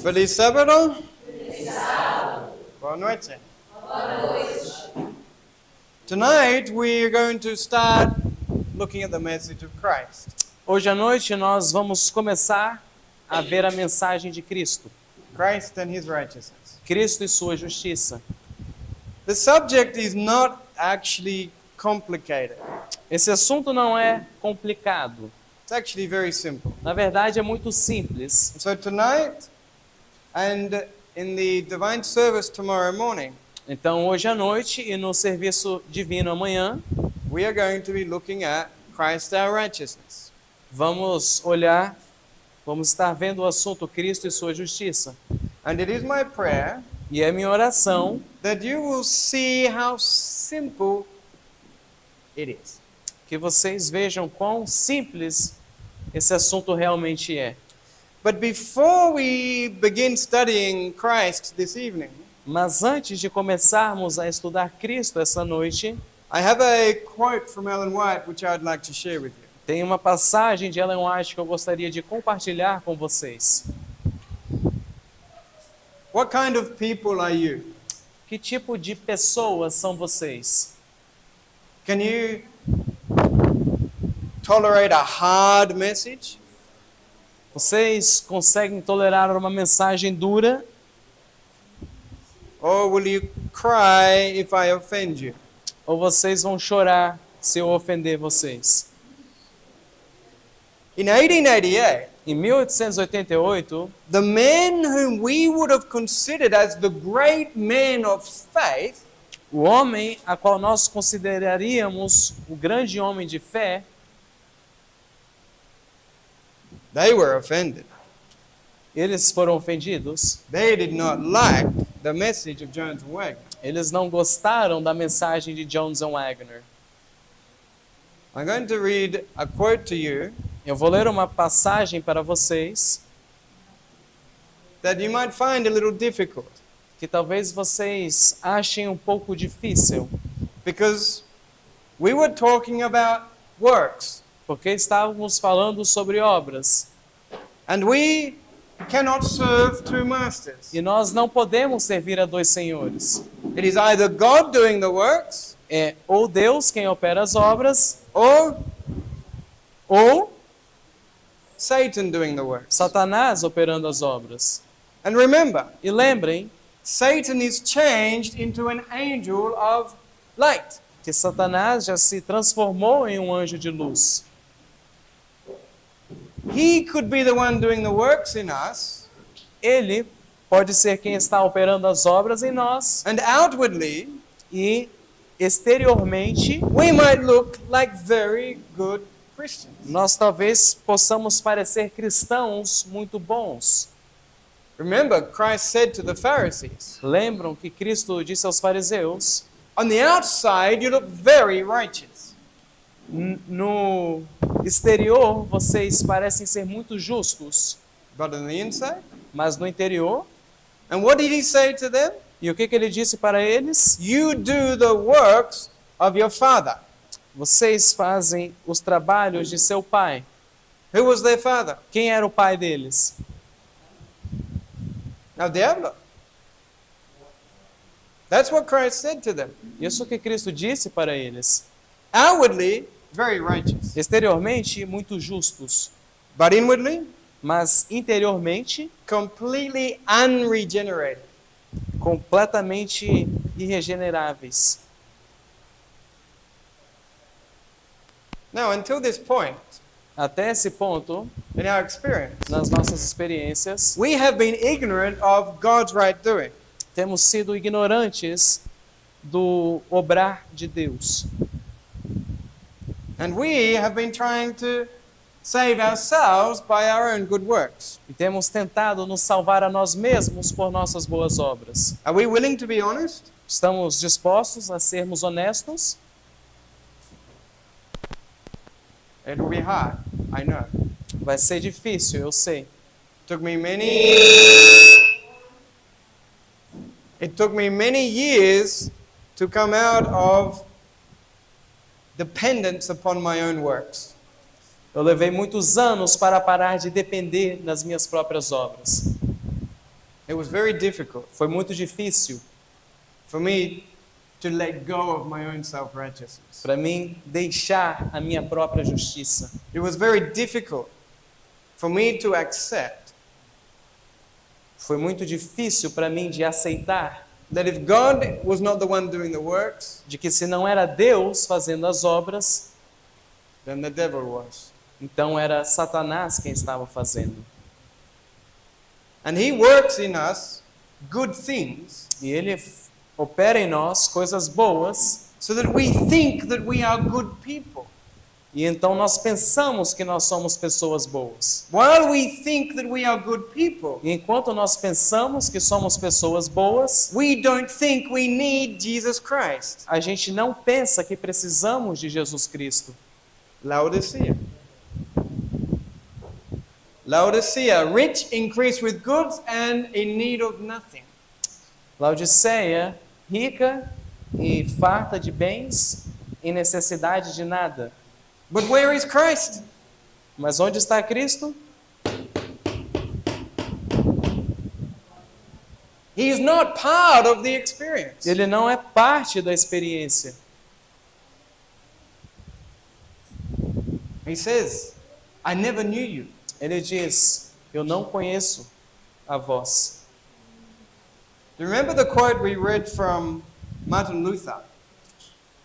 Feliz sábado. Boa noite. Tonight we are going to start looking at the message of Christ. Hoje à noite nós vamos começar a ver a mensagem de Cristo. Christ and his righteousness. Cristo e sua justiça. The subject is not actually complicated. Esse assunto não é complicado. It's actually very simple. Na verdade é muito simples. So tonight and in the divine service tomorrow morning, Então hoje à noite e no serviço divino amanhã, we are going to be looking at Christ our righteousness. vamos estar vendo o assunto Cristo e sua justiça. And it is my prayer E é minha oração that you will see how simple it is. que vocês vejam quão simples esse assunto realmente é. But before we begin studying Christ this evening, Mas antes de começarmos a estudar Cristo essa noite, I have a quote from Ellen White which I'd like to share with you. tem uma passagem de Ellen White que eu gostaria de compartilhar com vocês. What kind of people are you? Que tipo de pessoas são vocês? Can you tolerate a hard message? Vocês conseguem tolerar uma mensagem dura? Or will you cry if I offend you? Ou vocês vão chorar se eu ofender vocês? In 1888, Em 1888, the men whom we would have considered as the great men of faith o homem a qual nós consideraríamos o grande homem de fé, they were offended. eles foram ofendidos. They did not like the message of Jones and Wagner. Eles não gostaram da mensagem de Jones and Wagner. I'm going to read a quote to you Eu vou ler uma passagem para vocês that you might find a little difficult que talvez vocês achem um pouco difícil, because we were talking about works porque estávamos falando sobre obras. and we cannot serve two masters. E nós não podemos servir a dois senhores. It is either God doing the works É ou Deus quem opera as obras, or ou Satan doing the works. Satanás operando as obras. And remember, E lembrem Satan is changed into an angel of light. que Satanás já se transformou em um anjo de luz. He could be the one doing the works in us, Ele pode ser quem está operando as obras em nós, and outwardly e exteriormente we might look like very good Christians. nós talvez possamos parecer cristãos muito bons. Remember, Christ said to the Pharisees, Lembram que Cristo disse aos fariseus: on the outside you look very righteous, no exterior vocês parecem ser muito justos, but on the inside? mas no interior, And what did he say to them? e o que ele disse para eles? You do the works of your father. Vocês fazem os trabalhos de seu pai. Who was their father? Quem era o pai deles? Now, Diablo. That's what Christ said to them. Isso que Cristo disse para eles. Outwardly, very righteous, Exteriormente, muito justos, but inwardly, mas interiormente, completely unregenerated. completamente irregeneráveis. Now, until this point, Até esse ponto, in our experience, nas nossas experiências, we have been ignorant of God's right doing. temos sido ignorantes do obrar de Deus. And we have been trying to save ourselves by our own good works. E temos tentado nos salvar a nós mesmos por nossas boas obras. Are we willing to be honest? Estamos dispostos a sermos honestos? It will be hard, I know. Vai ser difícil, eu sei. It took me many years to come out of dependence upon my own works. Eu levei muitos anos para parar de depender das minhas próprias obras. It was very difficult Foi muito difícil for me to let go of my own self-righteousness. para mim deixar a minha própria justiça. It was very difficult for me to accept Foi muito difícil para mim de aceitar that if God was not the one doing the works, de que se não era Deus fazendo as obras, then the devil was. então era Satanás quem estava fazendo. And he works in us good things E ele opera em nós coisas boas, so that we think that we are good people. e então nós pensamos que nós somos pessoas boas. While we think that we are good people, E enquanto nós pensamos que somos pessoas boas, we don't think we need Jesus Christ. a gente não pensa que precisamos de Jesus Cristo. Laodicea. Laodicea, rich, increased with goods, and in need of nothing. Laodiceia, rica e farta de bens e necessidade de nada. But where is Christ? Mas onde está Cristo? He is not part of the experience. Ele não é parte da experiência. He says, I never knew you. Ele diz: eu não conheço a vós. Do you remember the quote we read from Martin Luther?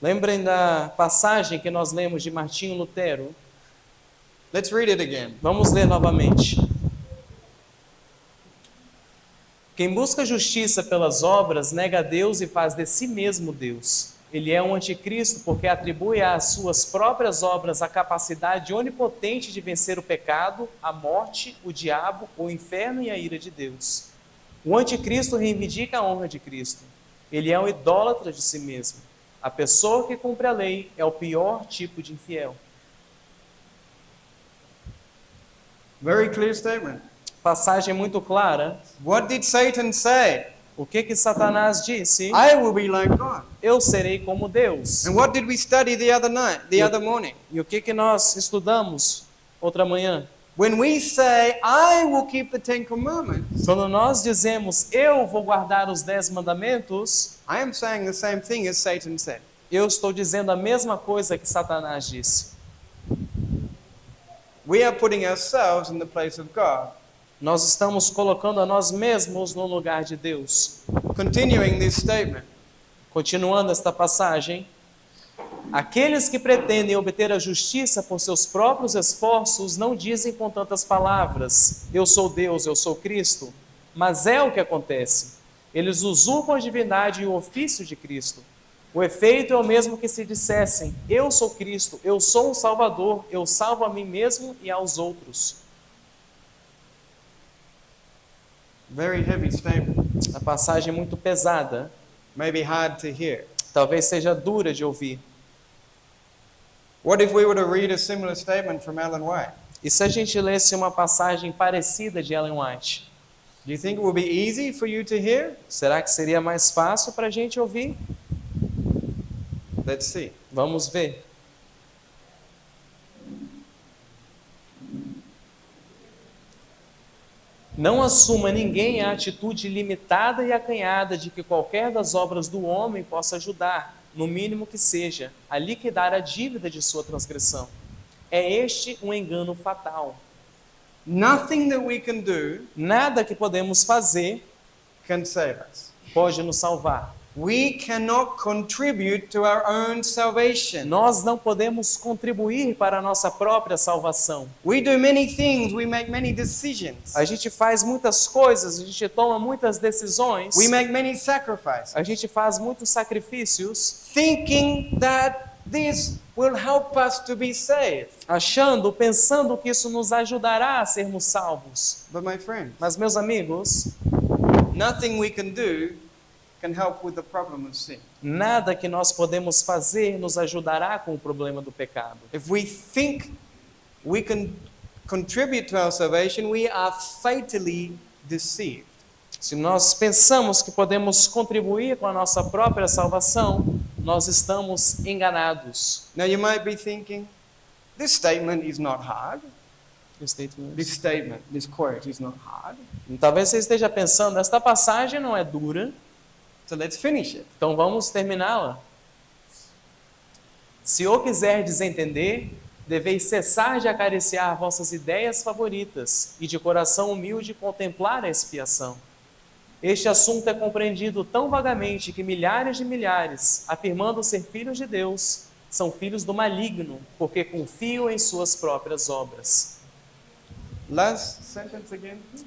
Lembrem da passagem que nós lemos de Martinho Lutero? Let's read it again. Vamos ler novamente. Quem busca justiça pelas obras nega a Deus e faz de si mesmo Deus. Ele é um anticristo porque atribui às suas próprias obras a capacidade onipotente de vencer o pecado, a morte, o diabo, o inferno e a ira de Deus. O anticristo reivindica a honra de Cristo. Ele é um idólatra de si mesmo. A pessoa que cumpre a lei é o pior tipo de infiel. Very clear statement. Passagem muito clara. What did Satan say? O que Satanás disse? I will be like God. Eu serei como Deus. And what did we study the other morning? E o que nós estudamos outra manhã? When we say, I will keep the Ten Commandments, Quando nós dizemos, eu vou guardar os 10 mandamentos, I am saying the same thing as Satan said. eu estou dizendo a mesma coisa que Satanás disse. We are putting ourselves in the place of God. Nós estamos colocando a nós mesmos no lugar de Deus. Continuing this statement, Continuando esta passagem, aqueles que pretendem obter a justiça por seus próprios esforços não dizem com tantas palavras, eu sou Deus, eu sou Cristo, mas é o que acontece. Eles usurpam a divindade e o ofício de Cristo. O efeito é o mesmo que se dissessem, eu sou Cristo, eu sou o Salvador, eu salvo a mim mesmo e aos outros. very heavy statement, A passagem é muito pesada, maybe hard to hear. talvez seja dura de ouvir. What if we were to read a similar statement from Ellen White? E se a gente lesse uma passagem parecida de Ellen White? Do you think it will be easy for you to hear? Será que seria mais fácil para a gente ouvir? Let's see. Vamos ver. Não assuma ninguém a atitude limitada e acanhada de que qualquer das obras do homem possa ajudar, no mínimo que seja, a liquidar a dívida de sua transgressão. É este um engano fatal. Nothing that we can do Nada que podemos fazer can save us. pode nos salvar. We cannot contribute to our own salvation. Nós não podemos contribuir para a nossa própria salvação. We do many things, we make many decisions. A gente faz muitas coisas, a gente toma muitas decisões, We make many sacrifices, a gente faz muitos sacrifícios, thinking that this will help us to be saved. pensando que isso nos ajudará a sermos salvos. But my friends, Mas, meus amigos, nothing we can do can help with the problem of sin. nada que nós podemos fazer nos ajudará com o problema do pecado. If we think we can contribute to our salvation, we are fatally deceived. Se nós pensamos que podemos contribuir com a nossa própria salvação, nós estamos enganados. Now you might be thinking, this statement is not hard. This statement, this quote is not hard. Talvez você esteja pensando, esta passagem não é dura, So let's finish it. então vamos terminá-la. Se o quiserdes entender, deveis cessar de acariciar vossas ideias favoritas e de coração humilde contemplar a expiação. Este assunto é compreendido tão vagamente que milhares de milhares, afirmando ser filhos de Deus, são filhos do maligno, porque confiam em suas próprias obras. Last sentence again, please.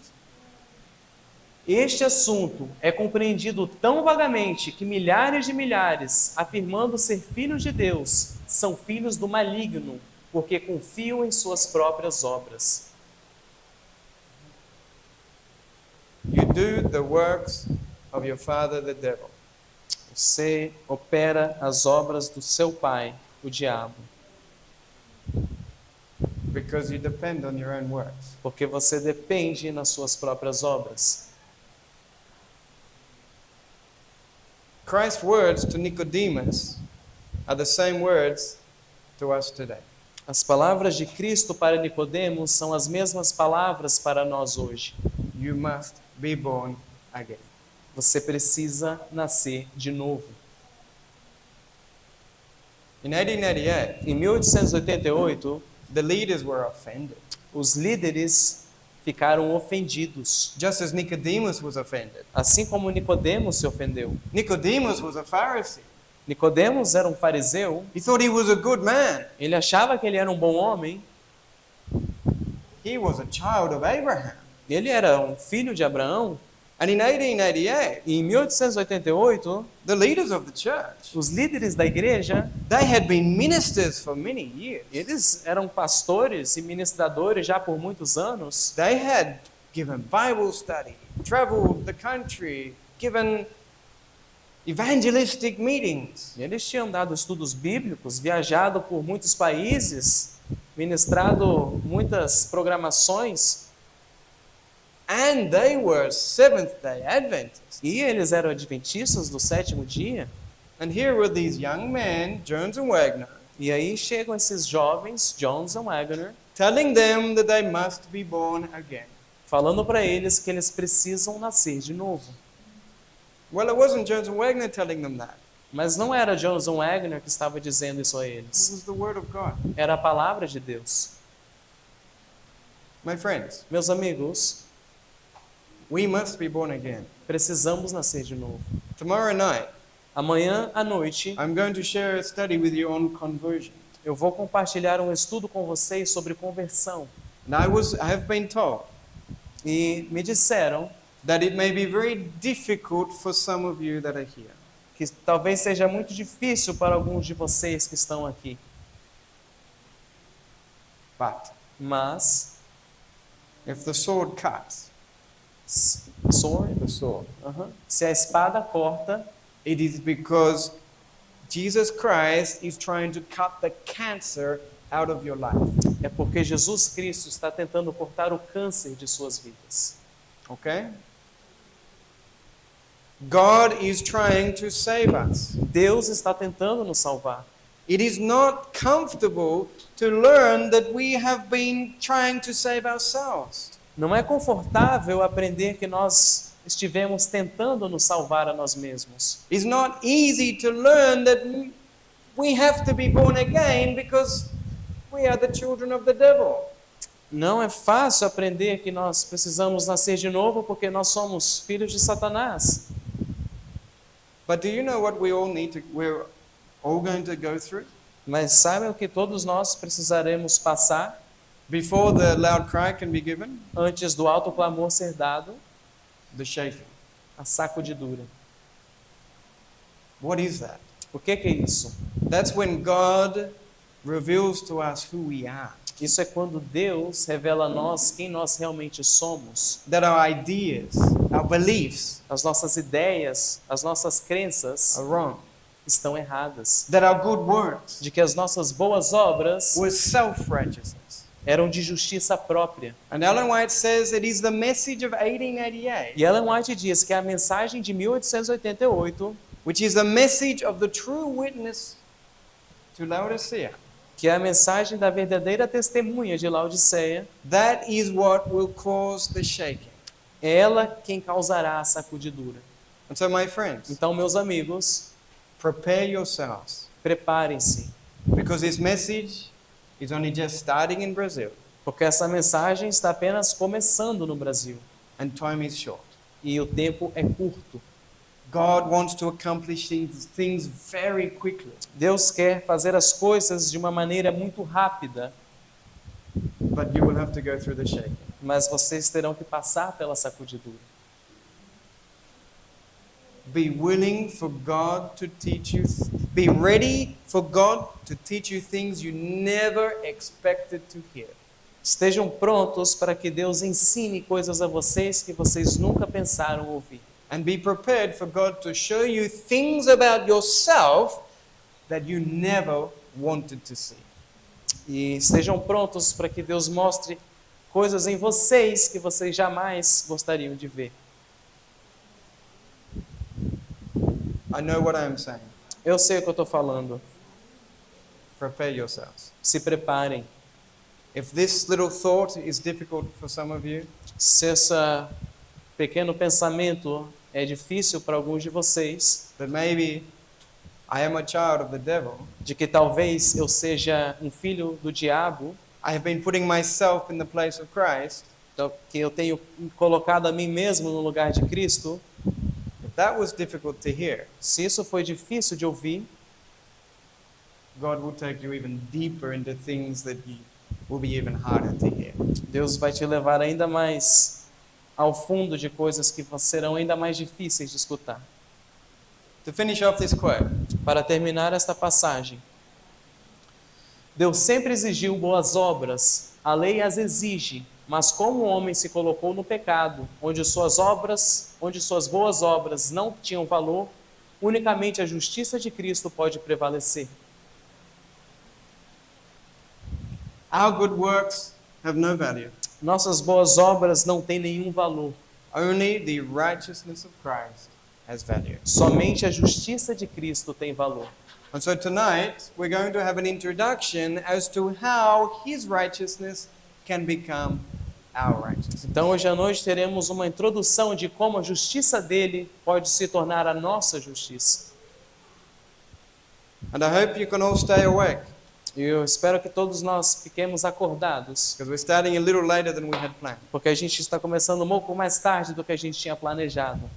Este assunto é compreendido tão vagamente que milhares de milhares, afirmando ser filhos de Deus, são filhos do maligno, porque confiam em suas próprias obras. You do the works of your father, the devil. Você opera as obras do seu pai, o diabo, Because you depend on your own works. porque você depende nas suas próprias obras. Christ's words to Nicodemus are the same words to us today. As palavras de Cristo para Nicodemos são as mesmas palavras para nós hoje. You must be born again. Você precisa nascer de novo. In 1888, Em 1888, the leaders were offended, os líderes ficaram ofendidos, just as Nicodemus was offended. assim como Nicodemos se ofendeu. Nicodemus was a Pharisee. Nicodemos era um fariseu, He thought he was a good man. ele achava que ele era um bom homem, He was a child of Abraham. ele era um filho de Abraão. And in 1888, E em 1888, the leaders of the church, os líderes da igreja, they had been ministers for many years. eles eram pastores e ministradores já por muitos anos. They had given Bible study, traveled the country, given evangelistic meetings. Eles tinham dado estudos bíblicos, viajado por muitos países, ministrado muitas programações, And they were Seventh-day Adventists. e eles eram adventistas do sétimo dia. And here were these young men, Jones and Wagner, E aí chegam esses jovens, Jones e Wagner, telling them that they must be born again. falando para eles que eles precisam nascer de novo. Well, it wasn't Jones and Wagner telling them that. Mas não era Jones e Wagner que estava dizendo isso a It eles. was the Word of God. Era a palavra de Deus. My friends, Meus amigos, we must be born again. precisamos nascer de novo. Tomorrow night, Amanhã à noite, I'm going to share a study with you on conversion. eu vou compartilhar um estudo com vocês sobre conversão. And I have been told E me disseram that it may be very difficult for some of you that are here. que talvez seja muito difícil para alguns de vocês que estão aqui. But Mas, if the sword cuts, sword, the sword, se a espada corta, it is because Jesus Christ is trying to cut the cancer out of your life. é porque Jesus Cristo está tentando cortar o câncer de suas vidas. Okay? God is trying to save us. Deus está tentando nos salvar. It is not comfortable to learn that we have been trying to save ourselves. Não é confortável aprender que nós estivemos tentando nos salvar a nós mesmos. It's not easy to learn that we have to be born again because we are the children of the devil. Não é fácil aprender que nós precisamos nascer de novo porque nós somos filhos de Satanás. But do you know what we're all going to go through? Mas sabem o que todos nós precisaremos passar Before the loud cry can be given? antes do alto clamor ser dado? The shaking. A sacudidura. What is that? O que é isso? That's when God reveals to us who we are. Isso é quando Deus revela a nós quem nós realmente somos. That our ideas, our beliefs As nossas ideias, as nossas crenças are wrong. estão erradas. That our good works De que as nossas boas obras were self-righteousness. eram de justiça própria. And Ellen White says it is the message of 1888, E Ellen White diz que a mensagem de 1888, which is the message of the true witness to Laodicea. que é a mensagem da verdadeira testemunha de Laodiceia, that is what will cause the shaking. é ela quem causará a sacudidura. And so, my friends, Então, meus amigos, prepare yourselves, preparem-se, because this message is only just starting in Brazil, porque essa mensagem está apenas começando no Brasil and time is short. e o tempo é curto. God wants to accomplish these things very quickly, Deus quer fazer as coisas de uma maneira muito rápida, but you will have to go through the shaking. mas vocês terão que passar pela sacudidura. Be willing for God to teach you. Be ready for God to teach you things you never expected to hear. Estejam prontos para que Deus ensine coisas a vocês que vocês nunca pensaram ouvir. And be prepared for God to show you things about yourself that you never wanted to see. E estejam prontos para que Deus mostre coisas em vocês que vocês jamais gostariam de ver. I know what I am saying. Eu sei o que eu estou falando. Prepare yourselves. Se preparem. If this little thought is difficult for some of you, Se esse pequeno pensamento é difícil para alguns de vocês, that maybe I am a child of the devil, de que talvez eu seja um filho do diabo, I have been putting myself in the place of Christ, então, que eu tenho colocado a mim mesmo no lugar de Cristo, if that was difficult to hear, se isso foi difícil de ouvir, God will take you even deeper into things that will be even harder to hear. Deus vai te levar ainda mais ao fundo de coisas que serão ainda mais difíceis de escutar. To finish off this quote, Para terminar esta passagem, Deus sempre exigiu boas obras, a lei as exige, mas como o homem se colocou no pecado, onde suas boas obras não tinham valor, unicamente a justiça de Cristo pode prevalecer. our good works have no value. Nossas boas obras não têm nenhum valor. Only the righteousness of Christ has value. Somente a justiça de Cristo tem valor. And so tonight, we're going to have an introduction as to how his righteousness can become our righteousness. Então, hoje à noite teremos uma introdução de como a justiça dele pode se tornar a nossa justiça. And I hope you can all stay awake, E eu espero que todos nós fiquemos acordados, because we're starting a little later than we had planned. porque a gente está começando um pouco mais tarde do que a gente tinha planejado.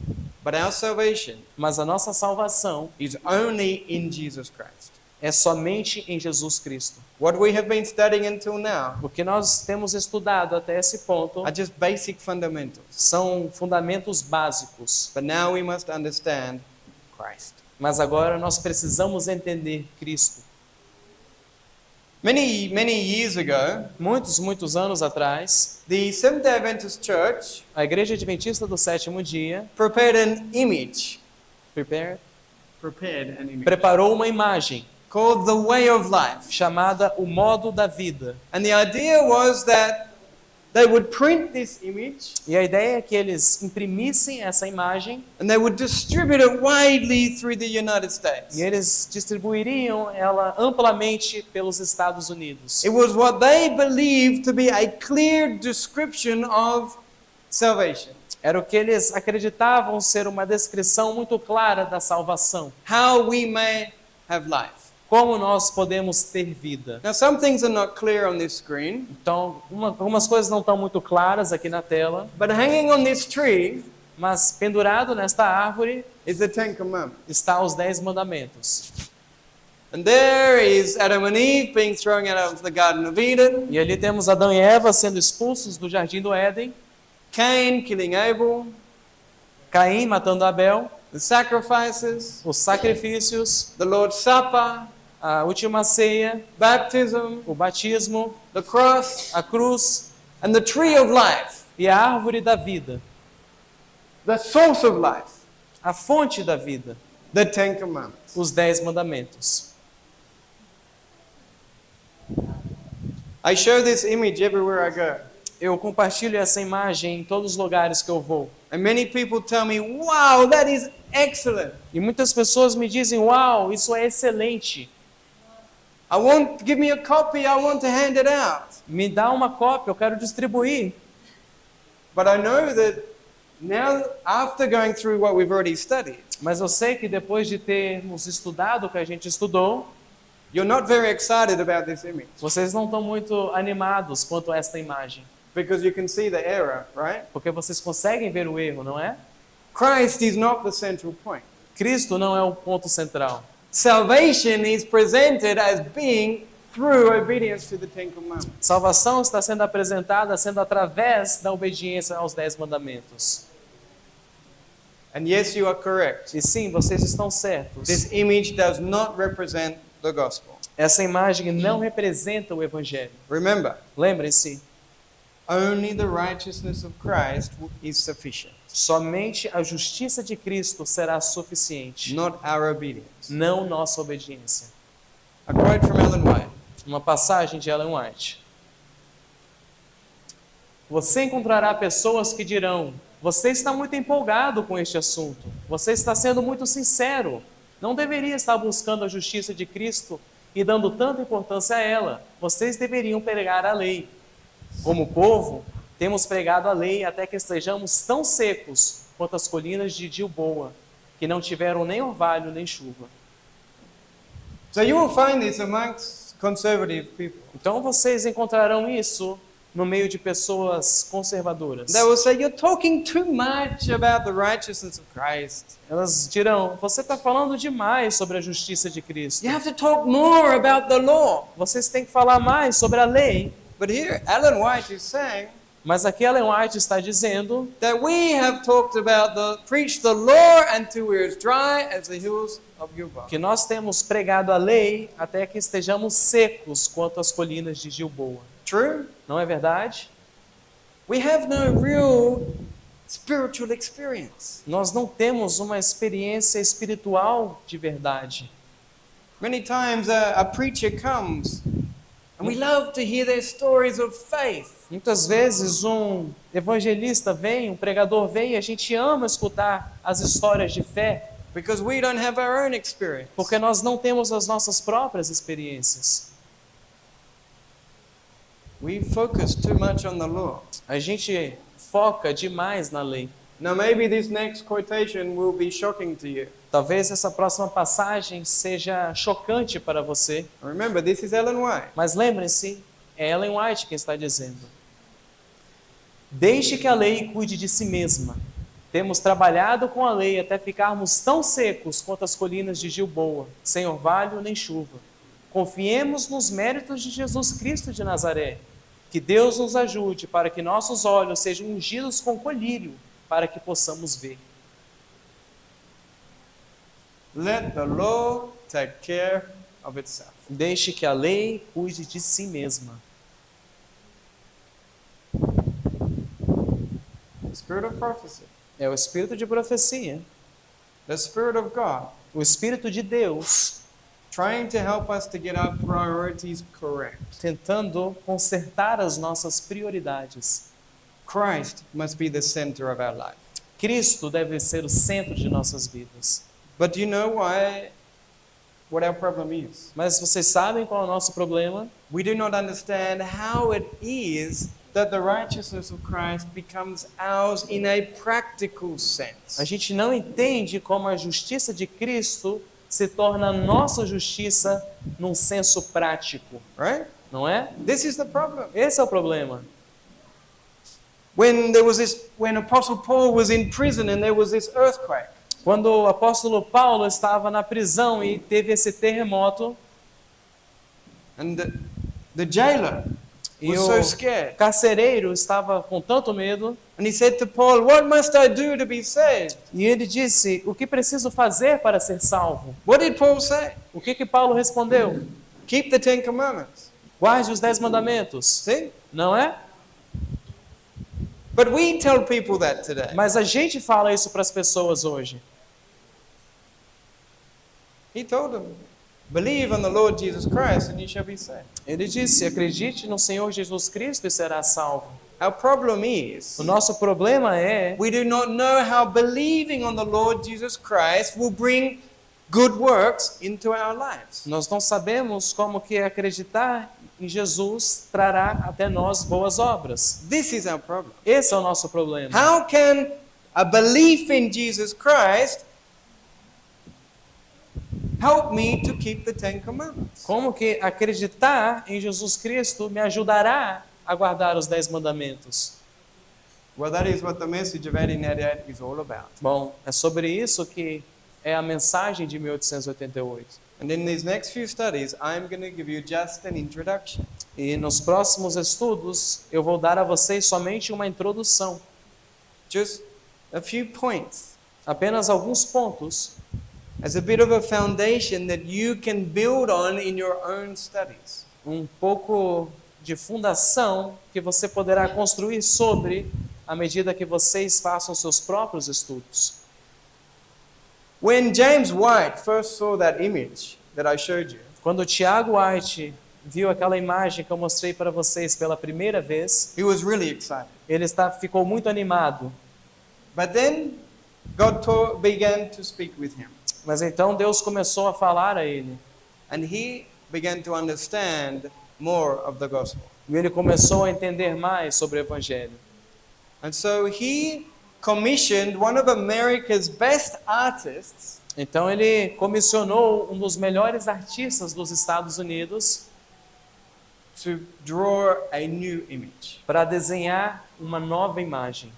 But our salvation Mas a nossa salvação is only in Jesus Christ. é somente em Jesus Cristo. What we have been studying until now O que nós temos estudado até esse ponto are just basic fundamentals. são fundamentos básicos. But now we must understand Christ. Mas agora nós precisamos entender Cristo. Many years ago, Muitos anos atrás, the Seventh-day Adventist Church a Igreja Adventista do Sétimo Dia prepared an image preparou uma imagem called the Way of Life. chamada O Modo da Vida. And the idea was that they would print this image E a ideia é que eles imprimissem essa imagem and they would distribute it widely through the United States. e eles distribuiriam ela amplamente pelos Estados Unidos. It was what they believed to be a clear description of salvation. Era o que eles acreditavam ser uma descrição muito clara da salvação. How we may have life. Como nós podemos ter vida. Now, some things are not clear on this screen, Então, algumas coisas não estão muito claras aqui na tela, but hanging on this tree mas pendurado nesta árvore is the Ten Commandments. está os 10 mandamentos. And there is Adam and Eve being thrown out of the Garden of Eden, E ali temos Adão e Eva sendo expulsos do Jardim do Éden, Cain killing Abel, Caim matando Abel, the sacrifices, os sacrifícios, the Lord's Supper, a última ceia, baptism, o batismo, the cross, a cruz and the tree of life, e a árvore da vida, the source of life, a fonte da vida, the Ten Commandments. os 10 mandamentos. I show this image everywhere I go. Eu compartilho essa imagem em todos os lugares que eu vou. And many people tell me, wow, that is excellent. E muitas pessoas me dizem, uau, isso é excelente. Give me a copy, I want to hand it out. Me dá uma cópia, eu quero distribuir. But I know that now, after going through what we've already studied, Mas eu sei que depois de termos estudado o que a gente estudou, you're not very excited about this image vocês não estão muito animados quanto a esta imagem. because you can see the error, right? Porque vocês conseguem ver o erro, não é? Christ is not the central point. Cristo não é o ponto central. Salvation is presented as being through obedience to the Ten Commandments. Salvação está sendo apresentada sendo através da obediência aos 10 mandamentos. And yes, you are correct. E sim, vocês estão certos. This image does not represent the gospel. Essa imagem não representa o evangelho. Remember, Lembrem-se, only the righteousness of Christ is sufficient, somente a justiça de Cristo será suficiente, not our obedience. não nossa obediência. A quote from Ellen White. Uma passagem de Ellen White. Você encontrará pessoas que dirão: você está muito empolgado com este assunto, você está sendo muito sincero, não deveria estar buscando a justiça de Cristo e dando tanta importância a ela, vocês deveriam pregar a lei. Como povo, temos pregado a lei até que estejamos tão secos quanto as colinas de Gilboa, que não tiveram nem orvalho nem chuva. So you will find this amongst conservative people. Então vocês encontrarão isso no meio de pessoas conservadoras. They will say, you're talking too much about the righteousness of Christ. Elas dirão: você está falando demais sobre a justiça de Cristo. You have to talk more about the law. Vocês têm que falar mais sobre a lei. But here, Ellen White is saying Mas aqui Ellen White está dizendo that we have talked about preach the law until we're as dry as the hills of Gilboa. que nós temos pregado a lei até que estejamos secos quanto as colinas de Gilboa. True? Não é verdade? We have no real spiritual experience. Nós não temos uma experiência espiritual de verdade. Many times a preacher comes and we love to hear their stories of faith. Muitas vezes um evangelista vem, um pregador vem e a gente ama escutar as histórias de fé, Because we don't have our own experience. porque nós não temos as nossas próprias experiências. We focus too much on the law. A gente foca demais na lei. Now maybe this next quotation will be shocking to you. Talvez essa próxima passagem seja chocante para você, Remember, this is Ellen White. mas lembre-se, é Ellen White quem está dizendo. Deixe que a lei cuide de si mesma. Temos trabalhado com a lei até ficarmos tão secos quanto as colinas de Gilboa, sem orvalho nem chuva. Confiemos nos méritos de Jesus Cristo de Nazaré. Que Deus nos ajude para que nossos olhos sejam ungidos com colírio, para que possamos ver. Let the law take care of itself. Deixe que a lei cuide de si mesma. The spirit of prophecy, É o espírito de profecia, the spirit of God, o espírito de Deus, trying to help us to get our priorities correct. tentando consertar as nossas prioridades. Christ must be the center of our life. Cristo deve ser o centro de nossas vidas. But do you know what our problem is? Mas vocês sabem qual é o nosso problema? We do not understand how it is that the righteousness of Christ becomes ours in a practical sense. A gente não entende como a justiça de Cristo se torna nossa justiça num senso prático, Right? não é? This is the problem. Esse é o problema. When Apostle Paul was in prison and there was this earthquake, Quando o apóstolo Paulo estava na prisão e teve esse terremoto, and the jailer e was o so scared, carcereiro estava com tanto medo, and he said to Paul, "What must I do to be saved?" e ele disse: o que preciso fazer para ser salvo? What did Paul say? O que Paulo respondeu? Keep the Ten Commandments. Guarde os 10 mandamentos. See? Não é? But we tell people that today. Mas a gente fala isso para as pessoas hoje. He told them, "Believe on the Lord Jesus Christ and you shall be saved." Ele disse: acredite no Senhor Jesus Cristo e será salvo. Our problem is O nosso problema é we do not know how believing on the Lord Jesus Christ will bring good works into our lives. Nós não sabemos como que acreditar em Jesus trará até nós boas obras. This is our problem. Esse é o nosso problema. How can a belief in Jesus Christ help me to keep the Ten Commandments? Como que acreditar em Jesus Cristo me ajudará a guardar os 10 mandamentos? Well, that is what the message of 1888 is all about. Bom, é sobre isso que é a mensagem de 1888. And in these next few studies, I'm going to give you just an introduction. E nos próximos estudos eu vou dar a vocês somente uma introdução, Just a few points apenas alguns pontos, as a bit of a foundation that you can build on in your own studies. um pouco de fundação que você poderá construir sobre à medida que vocês façam seus próprios estudos. When James White first saw that image that I showed you, Quando Tiago White viu aquela imagem que eu mostrei para vocês pela primeira vez, he was really excited. ele ficou muito animado. But then God began to speak with him, Mas então Deus começou a falar a ele. and he began to understand more of the gospel. E ele começou a entender mais sobre o Evangelho. And so he commissioned one of America's best artists Então ele comissionou um dos melhores artistas dos Estados Unidos to draw a new image. para desenhar uma nova imagem.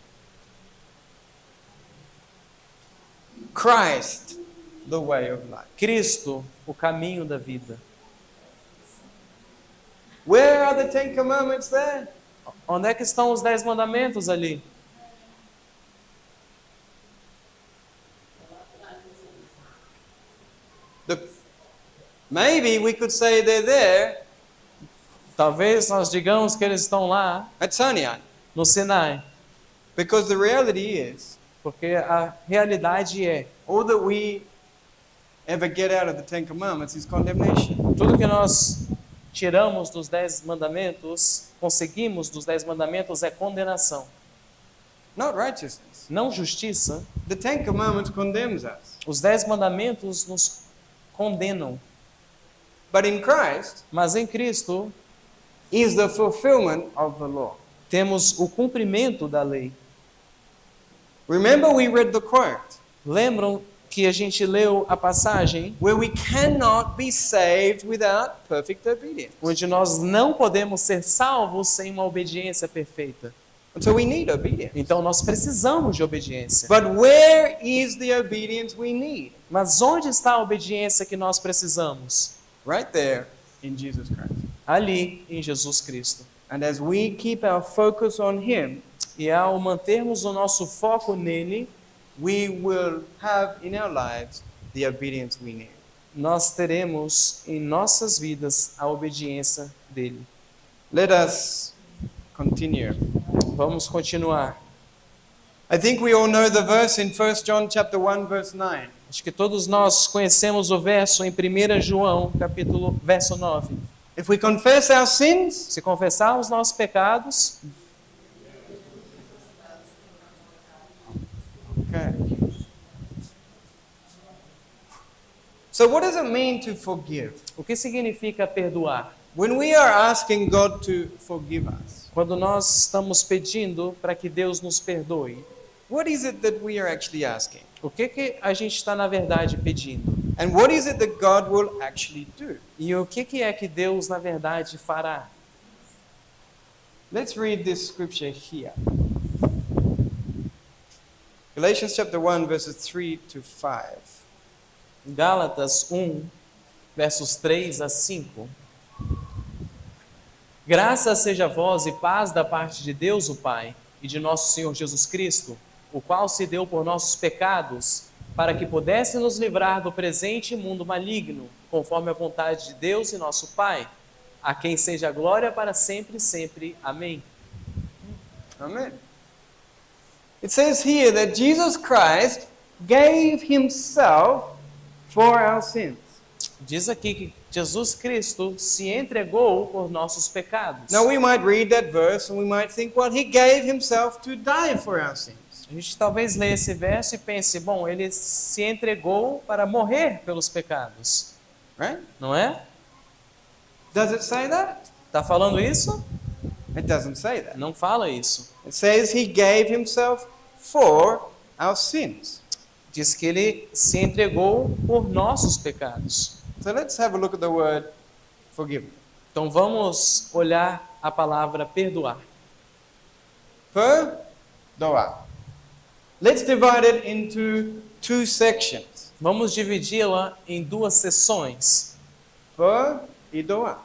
Christ, the way of life. Cristo, o caminho da vida. Where are the Ten Commandments there? Onde é que estão os 10 mandamentos ali? Maybe we could say they're there Talvez nós digamos que eles estão lá at Sinai, no Sinai, because the reality is porque a realidade é, all that we ever get out of the Ten Commandments is condemnation. tudo que nós tiramos dos 10 mandamentos, conseguimos dos 10 mandamentos é condenação, Not righteousness. não justiça. The Ten Commandments condemns us. Os 10 mandamentos nos condenam, But in Christ mas em Cristo is the fulfillment of the law. temos o cumprimento da lei. Remember we read the quote Lembram que a gente leu a passagem where we cannot be saved without perfect obedience. onde nós não podemos ser salvos sem uma obediência perfeita. And so we need obedience. Então nós precisamos de obediência. But where is the obedience we need? Mas onde está a obediência que nós precisamos? Right there in Jesus Christ. Ali em Jesus Cristo. And as we keep our focus on Him, E ao mantermos o nosso foco nele, we will have in our lives the obedience we need. nós teremos em nossas vidas a obediência dele. Let us continue. Vamos continuar. I think we all know the verse in 1 John chapter 1 verse 9. Acho que todos nós conhecemos o verso em 1 João, verso 9. If we confess our sins, Se confessar os nossos pecados, okay. So what does it mean to forgive? o que significa perdoar? When we are asking God to forgive us, Quando nós estamos pedindo para que Deus nos perdoe, what is it that we are actually asking? o que a gente está na verdade pedindo? And what is it that God will actually do? E o que é que Deus na verdade fará? Let's read this scripture here. Galatians chapter 1 verses 3 to 5. Gálatas 1, versos 3 a 5. Graças seja a vós e paz da parte de Deus o Pai e de nosso Senhor Jesus Cristo, o qual se deu por nossos pecados, para que pudesse nos livrar do presente mundo maligno, conforme a vontade de Deus e nosso Pai, a quem seja a glória para sempre e sempre. Amém. Amen. It says here that Jesus Christ gave himself for our sins. Diz aqui que Jesus Cristo se entregou por nossos pecados. Now we might read that verse and we might think, well, he gave himself to die for our sins. A gente talvez leia esse verso e pense, bom, ele se entregou para morrer pelos pecados, Right? não é? Does it say that? Está falando isso? It doesn't say that. Não fala isso. It says he gave himself for our sins. Diz que ele se entregou por nossos pecados. So let's have a look at the word forgive. Então vamos olhar a palavra perdoar. Perdoar. Let's divide it into two sections. Vamos dividi-la em duas seções. Perdoar.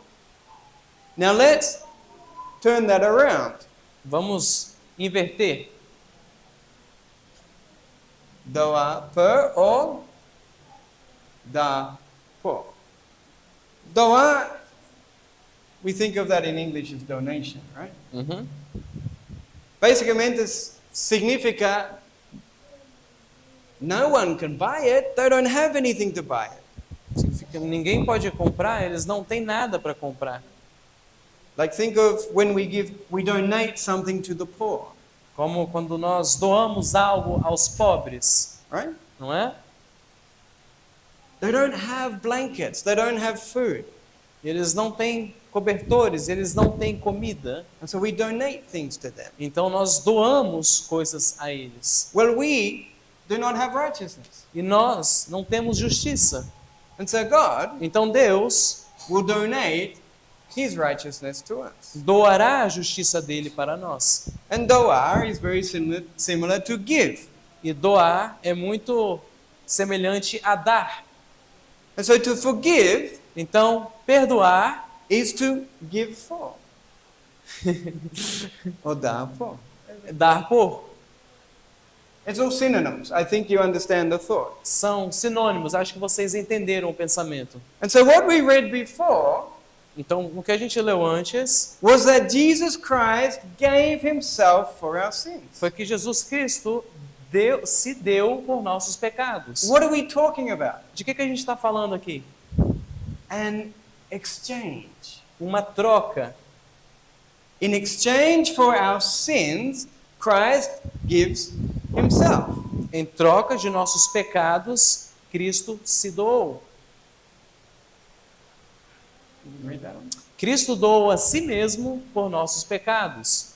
Now let's turn that around. Vamos inverter. Doar or dar por. Doar, we think of that in English as donation, right? Uhum. Basicamente significa no one can buy it, they don't have anything to buy it. Significa que ninguém pode comprar, eles não têm nada para comprar. Like think of when we donate something to the poor, Como quando nós doamos algo aos pobres, right? não é? They don't have blankets, they don't have food. Eles não têm cobertores, eles não têm comida. And so we donate things to them. Então nós doamos coisas a eles. Well, we do not have righteousness. E nós não temos justiça. And so God Então Deus will donate his righteousness to us. doará a justiça dele para nós. And doar is very similar to give. E doar é muito semelhante a dar. And so to forgive Então, perdoar is to give for. Or dar por. é dar por. It's all synonyms. I think you understand the thought. São sinônimos, acho que vocês entenderam o pensamento. And so what we read before Então, o que a gente leu antes was that Jesus Christ gave himself for our sins. foi que Jesus Cristo se deu por nossos pecados. What are we talking about? De que a gente está falando aqui? An exchange. Uma troca. In exchange for our sins, Christ gives himself. Em troca de nossos pecados, Cristo se doou. Read that one. Cristo doou a si mesmo por nossos pecados.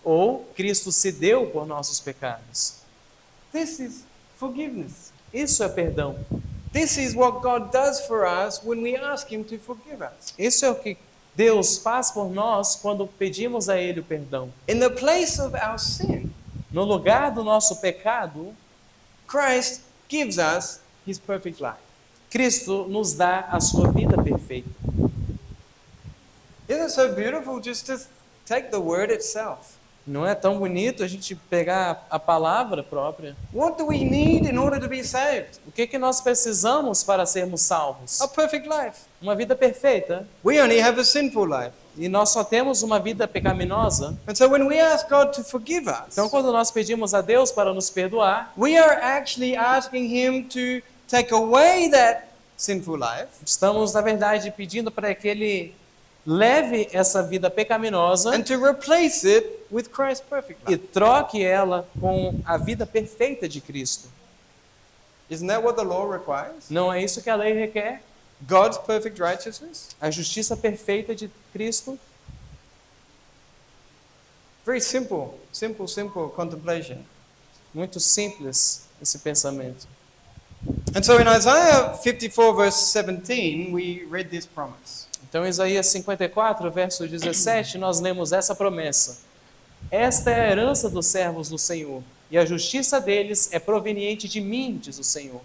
Ou Cristo se deu por nossos pecados. This is forgiveness. Isso é perdão. This is what God does for us when we ask him to forgive us. Isso é o que Deus faz por nós quando pedimos a Ele o perdão. In the place of our sin, No lugar do nosso pecado, Christ gives us his perfect life. Cristo nos dá a sua vida perfeita. Isn't it so beautiful just to take the word itself? Não é tão bonito a gente pegar a palavra própria? What do we need in order to be saved? O que nós precisamos para sermos salvos? A perfect life. Uma vida perfeita. We only have a sinful life. E nós só temos uma vida pecaminosa. And so when we ask God to forgive us, Então, quando nós pedimos a Deus para nos perdoar, we are actually asking him to take away that sinful life estamos, na verdade, pedindo para que Ele leve essa vida pecaminosa and to replace it with Christ's perfect e life. troque ela com a vida perfeita de Cristo. Isn't that what the law requires? Não é isso que a lei requer? God's perfect righteousness? A justiça perfeita de Cristo? Very simple contemplation. Muito simples esse pensamento. And so in Isaiah 54 verse 17, we read this promise. Então, em Isaías 54, verso 17, nós lemos essa promessa. Esta é a herança dos servos do Senhor, e a justiça deles é proveniente de mim, diz o Senhor.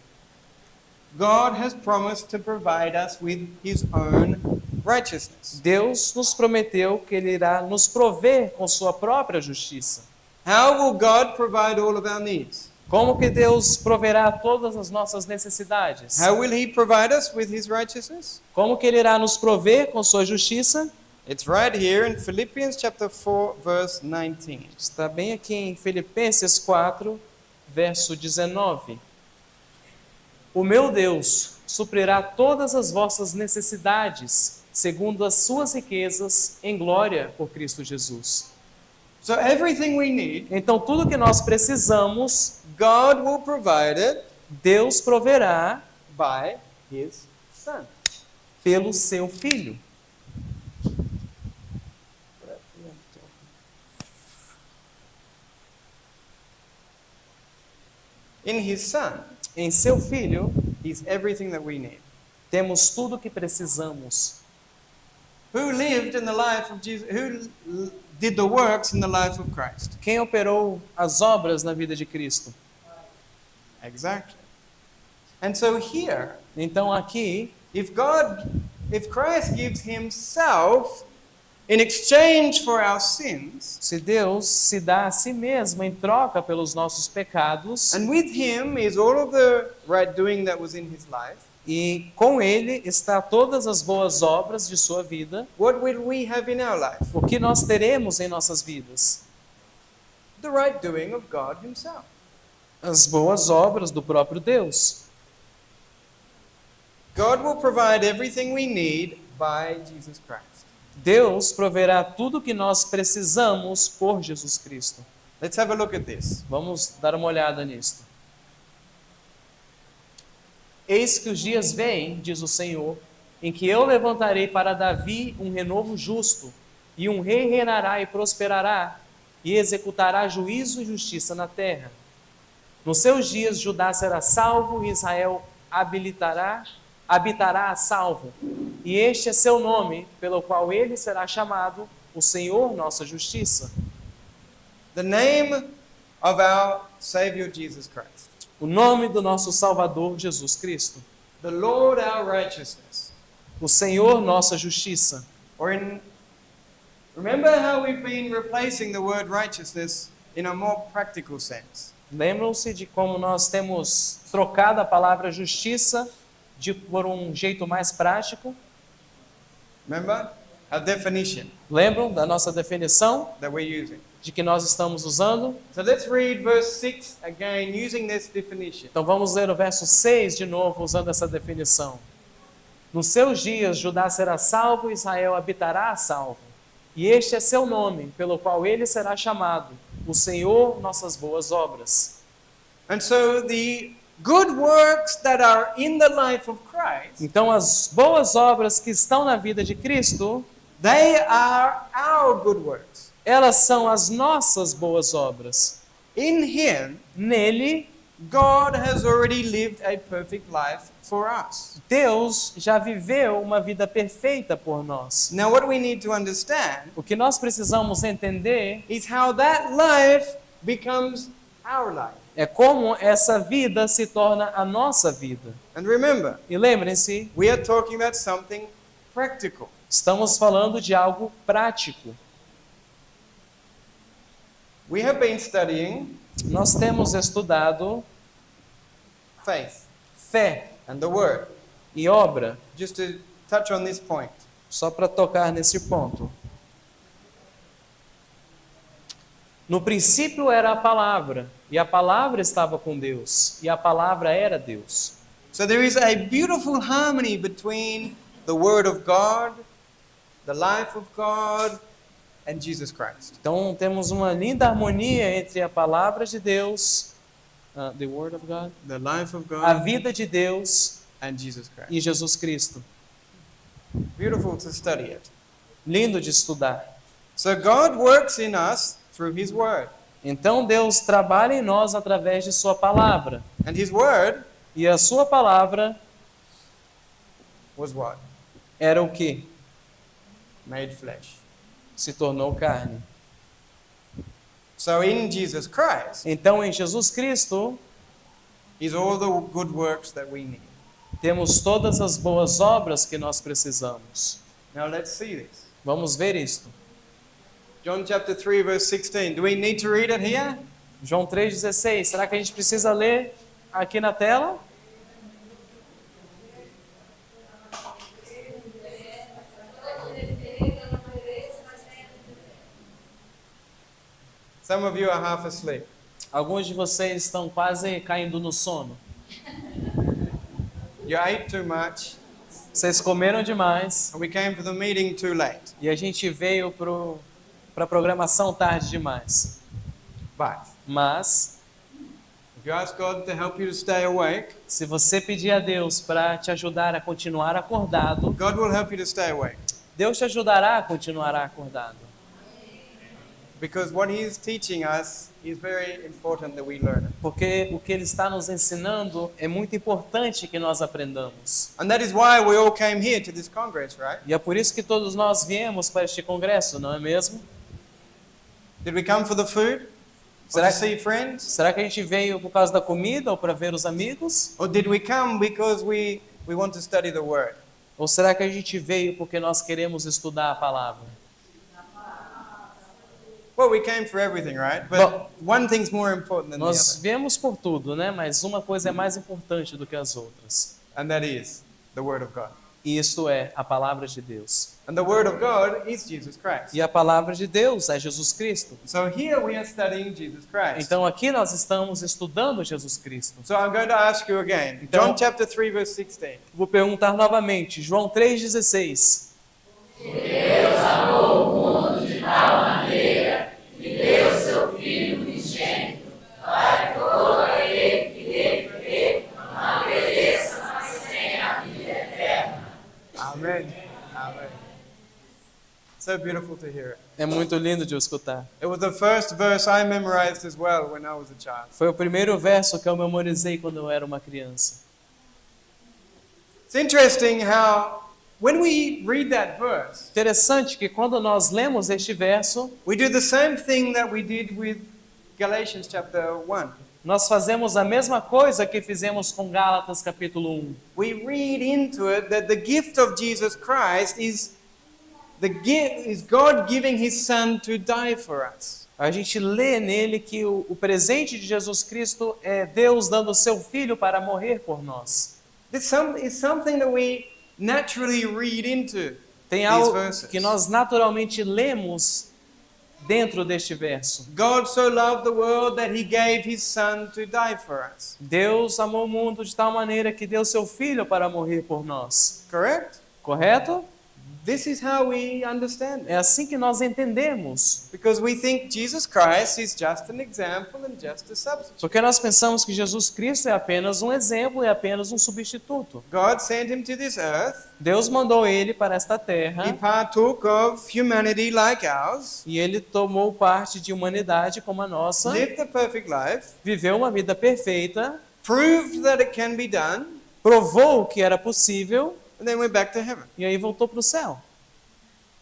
God has promised to provide us with his own righteousness. Deus nos prometeu que Ele irá nos prover com sua própria justiça. How will God provide all of our needs? Como que Deus proverá todas as nossas necessidades? How will he provide us with his righteousness? Como que Ele irá nos prover com sua justiça? It's right here in Philippians chapter 4 verse 19. Está bem aqui em Filipenses 4, verso 19. O meu Deus suprirá todas as vossas necessidades, segundo as suas riquezas em glória por Cristo Jesus. So everything we need, Então tudo que nós precisamos, God will provide it Deus proverá by His Son. pelo seu Filho. In His Son Em seu Filho is everything that we need. temos tudo o que precisamos. Who lived in the life of Jesus? Who did the works in the life of Christ? Quem operou as obras na vida de Cristo? Exactly. And so here, Então aqui, if Christ gives Himself in exchange for our sins, se Deus se dá a si mesmo em troca pelos nossos pecados, and with Him is all of the right doing that was in His life, e com Ele está todas as boas obras de sua vida, what will we have in our life? o que nós teremos em nossas vidas? The right doing of God Himself. As boas obras do próprio Deus. God will provide everything we need by Jesus Christ. Deus proverá tudo o que nós precisamos por Jesus Cristo. Let's have a look at this. Vamos dar uma olhada nisto. Eis que os dias vêm, diz o Senhor, em que eu levantarei para Davi um renovo justo, e um rei reinará e prosperará, e executará juízo e justiça na terra. Nos seus dias Judá será salvo e Israel habitará a salvo. E este é seu nome, pelo qual ele será chamado o Senhor nossa justiça. The name of our Savior Jesus Christ. O nome do nosso Salvador Jesus Cristo. The Lord our righteousness. O Senhor nossa justiça. Remember how we've been replacing the word righteousness in a more practical sense. Lembram-se de como nós temos trocado a palavra justiça por um jeito mais prático? Remember our definition Lembram da nossa definição that we're using. de que nós estamos usando? So let's read verse 6 again using this definition. Então vamos ler o verso 6 de novo usando essa definição. Nos seus dias Judá será salvo e Israel habitará a salvo. E este é seu nome, pelo qual ele será chamado, o Senhor nossas boas obras. And so the good works that are in the life of Christ, Então as boas obras que estão na vida de Cristo, they are our good works. elas são as nossas boas obras. In Him, Nele, God has already lived a perfect life for us. Deus já viveu uma vida perfeita por nós. Now what we need to understand O que nós precisamos entender is how that life becomes our life. é como essa vida se torna a nossa vida. And remember, E lembrem-se, we are talking about something practical. estamos falando de algo prático. We have been studying Nós temos estudado faith fé and the Word. e obra, Just to touch on this point. só para tocar nesse ponto. No princípio era a palavra, e a palavra estava com Deus, e a palavra era Deus. So there is a beautiful harmony between the Word of God, the life of God, and Jesus Christ. Então temos uma linda harmonia entre a palavra de Deus, the Word of God, The life of a God vida de Deus and Jesus Christ. e Jesus Cristo. Beautiful to study it. Lindo de estudar. So God works in us through His Word. Então Deus trabalha em nós através de sua palavra. And His Word E a sua palavra was what? era o que? Made flesh. Se tornou carne. So in Jesus Christ Então em Jesus Cristo is all the good works that we need. temos todas as boas obras que nós precisamos. Now let's see this. Vamos ver isto. John chapter 3 verse 16. Do we need to read it here? João 3,16. Será que a gente precisa ler aqui na tela? Some of you are half asleep. Alguns de vocês estão quase caindo no sono. You ate too much, Vocês comeram demais and we came to the meeting too late. e a gente veio pro para programação tarde demais. But Mas, if you ask God to help you to stay awake, se você pedir a Deus para te ajudar a continuar acordado, God will help you to stay awake. Deus te ajudará a continuar acordado. Because what He is teaching us is very important that we learn it. Porque o que Ele está nos ensinando é muito importante que nós aprendamos. And that is why we all came here to this Congress, right? E é por isso que todos nós viemos para este congresso, não é mesmo? Did we come for the food? Or Será to see friends? Será que a gente veio por causa da comida ou para ver os amigos? Or did we come because we want to study the Word? Ou será que a gente veio porque nós queremos estudar a palavra? Well, we came for everything, right? But Bom, one thing's more important than the Nós other. viemos por tudo, né? Mas uma coisa é mais importante do que as outras. And that is the Word of God. E isto é a palavra de Deus. And the Word of God is Jesus Christ. E a palavra de Deus é Jesus Cristo. So here we are studying Jesus Christ. Então aqui nós estamos estudando Jesus Cristo. So I'm going to ask you again. Então- John chapter 3 verse 16. Vou perguntar novamente, João 3,16. Amen. Amen. So beautiful to hear it. É muito lindo de eu escutar. It was the first verse I memorized as well when I was a child. Foi o primeiro verso que eu memorizei quando eu era uma criança. It's interesting how when we read that verse, Interessante que quando nós lemos este verso, we do the same thing that we did with Galatians chapter 1. nós fazemos a mesma coisa que fizemos com Gálatas capítulo 1. We read into it that the gift of Jesus Christ is God giving his son to die for us. A gente lê nele que o presente de Jesus Cristo é Deus dando o seu filho para morrer por nós. This is something that we naturally read into Tem these algo verses. que nós naturalmente lemos dentro deste verso. God so loved the world that he gave his son to die for us. Deus amou o mundo de tal maneira que deu seu filho para morrer por nós. Correct? Correto? This is how we understand it. É assim que nós entendemos. Because we think Jesus Christ is just an example and just a substitute. Porque nós pensamos que Jesus Cristo é apenas um exemplo, é apenas um substituto. God sent him to this earth. Deus mandou ele para esta He terra partook of humanity like ours, e ele tomou parte de humanidade como a nossa, lived a perfect life, viveu uma vida perfeita, proved that it can be done, provou que era possível and then went back to heaven. e aí voltou para o céu.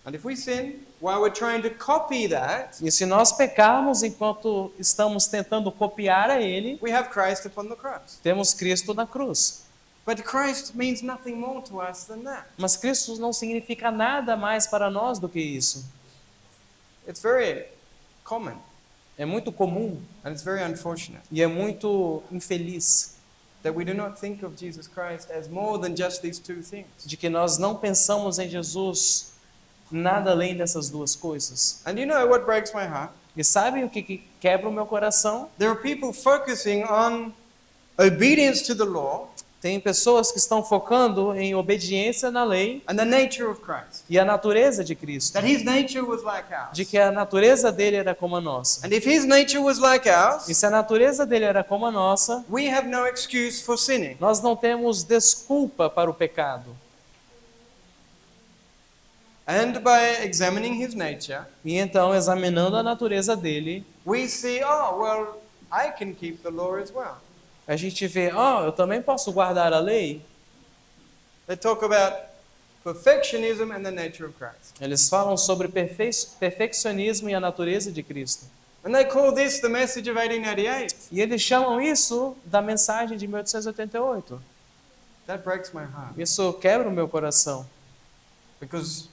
And if we sin while we're trying to copy that, E se nós pecarmos enquanto estamos tentando copiar a ele, we have Christ upon the cross. temos Cristo na cruz. But Christ means nothing more to us than that. Mas Cristo não significa nada mais para nós do que isso. It's very common É muito comum and it's very unfortunate e é muito infeliz that we do not think of Jesus Christ as more than just these two things. de que nós não pensamos em Jesus nada além dessas duas coisas. And you know what breaks my heart? E sabem o que quebra o meu coração? There are people focusing on obedience to the law Tem pessoas que estão focando em obediência na lei and the nature of Christ. e a natureza de Cristo. That his nature was like ours. De que a natureza dele era como a nossa. And if his nature was like E ours, se a natureza dele era como a nossa, we have no excuse for sinning. nós não temos desculpa para o pecado. And by examining his nature, E então, examinando a natureza dele, we see, oh, well, I can keep the law as well. a gente vê, eu também posso guardar a lei. They talk about perfectionism and the nature of Christ. Eles falam sobre perfeccionismo e a natureza de Cristo. And they call this the message of 1888. E eles chamam isso da mensagem de 1888. That breaks my heart. Isso quebra o meu coração. Because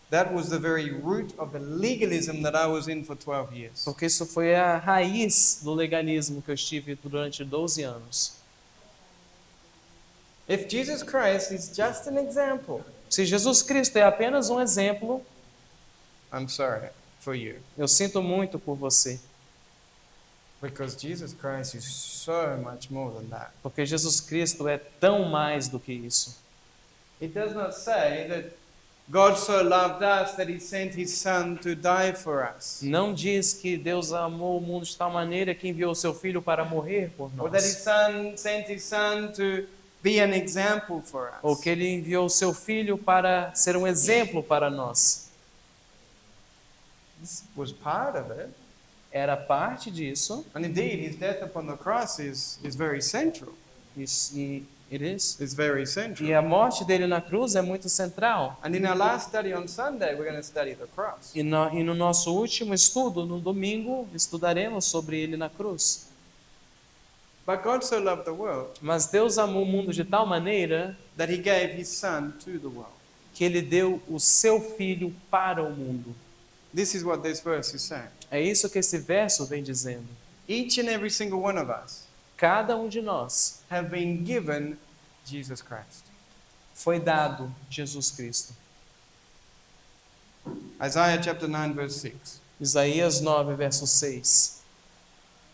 that was the very root of the legalism that I was in for 12 years. Porque isso foi a raiz do legalismo que eu estive durante 12 anos. If Jesus Christ is just an example, Se Jesus Cristo é apenas um exemplo, I'm sorry for you. eu sinto muito por você. Because Jesus Christ is so much more than that. Porque Jesus Cristo é tão mais do que isso. It does not say that God so loved us that he sent his son to die for us. Não diz que Deus amou o mundo de tal maneira que enviou seu filho para morrer por Or that his nós. son sent his son to be an example for Ou us. que ele enviou seu filho para ser um exemplo para nós. This was part of it. Era parte disso. And indeed, his death upon the cross is very central. It is. It's very E central. a morte dele na cruz é muito central. And in our last study on Sunday, we're going to study the cross. E no nosso último estudo, no domingo, estudaremos sobre ele na cruz. But God so loved the world Mas Deus amou o mundo de tal maneira that he gave his son to the world. que ele deu o seu filho para o mundo. This is what this verse is saying. É isso que esse verso vem dizendo. Each and every single one of us Cada um de nós have been given Jesus Christ. foi dado Jesus Cristo. Isaiah chapter 9 verse 6. Isaías 9, verso 6.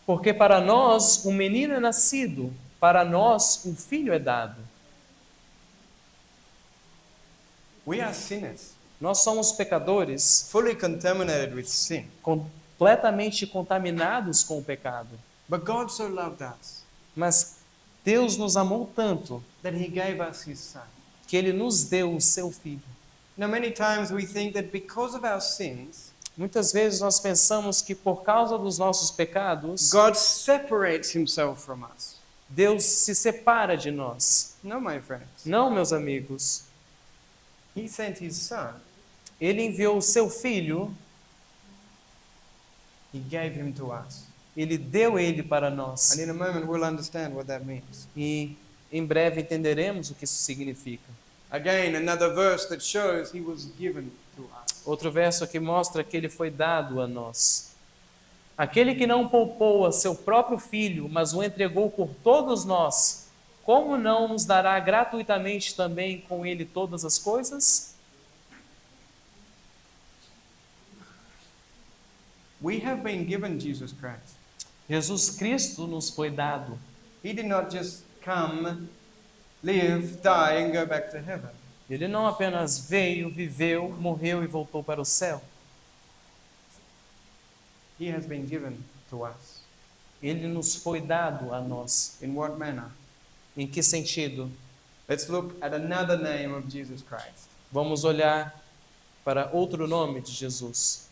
Porque para nós um menino é nascido, para nós um filho é dado. We are sinners, Nós somos pecadores, fully contaminated with sin. completamente contaminados com o pecado. But God so loved us Mas Deus nos amou tanto that he gave us his son. que ele nos deu o seu filho. Now many times we think that because of our sins, Muitas vezes nós pensamos que por causa dos nossos pecados, God separates himself from us. Deus se separa de nós. No, my friends. Não, meus amigos. He sent his son. Ele enviou o seu filho, He gave him to us. ele deu ele para nós. And in a moment we'll understand what that means. E em breve entenderemos o que isso significa. Again, another verse that shows he was given to us. Outro verso que mostra que ele foi dado a nós. Aquele que não poupou a seu próprio filho, mas o entregou por todos nós, como não nos dará gratuitamente também com ele todas as coisas? We have been given Jesus Christ. Jesus Cristo nos foi dado. He did not just come, live, die, and go back to heaven. Ele não apenas veio, viveu, morreu e voltou para o céu. He has been given to us. Ele nos foi dado a nós. In what manner? Em que sentido? Let's look at another name of Jesus Christ. Vamos olhar para outro nome de Jesus.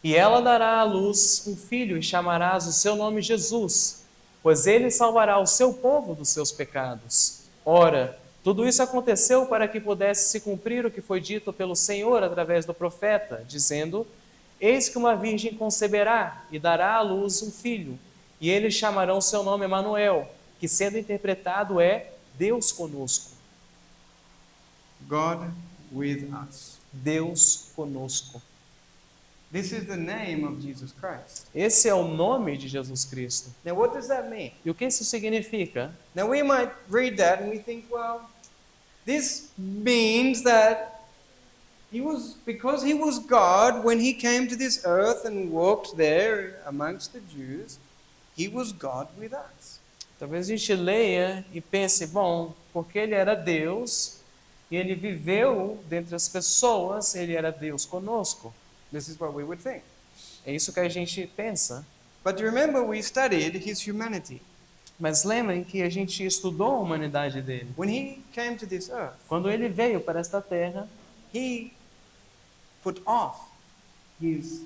E ela dará à luz um filho e chamarás o seu nome Jesus, pois ele salvará o seu povo dos seus pecados. Ora, tudo isso aconteceu para que pudesse se cumprir o que foi dito pelo Senhor através do profeta, dizendo: Eis que uma virgem conceberá e dará à luz um filho, e eles chamarão o seu nome Emanuel, que sendo interpretado é Deus conosco. God with us. Deus conosco. This is the name of Jesus Christ. Esse é o nome de Jesus Cristo. Now, what does that mean? E o que isso significa? Now, we might read that and we think, well, this means that because he was God, when he came to this earth and walked there amongst the Jews, he was God with us. Talvez a gente leia e pense, bom, porque ele era Deus e ele viveu dentre as pessoas, ele era Deus conosco. This is what we would think. É isso que a gente pensa. But remember, we studied his humanity. Mas lembrem que a gente estudou a humanidade dele. When he came to this earth, Quando ele veio para esta terra, he put off his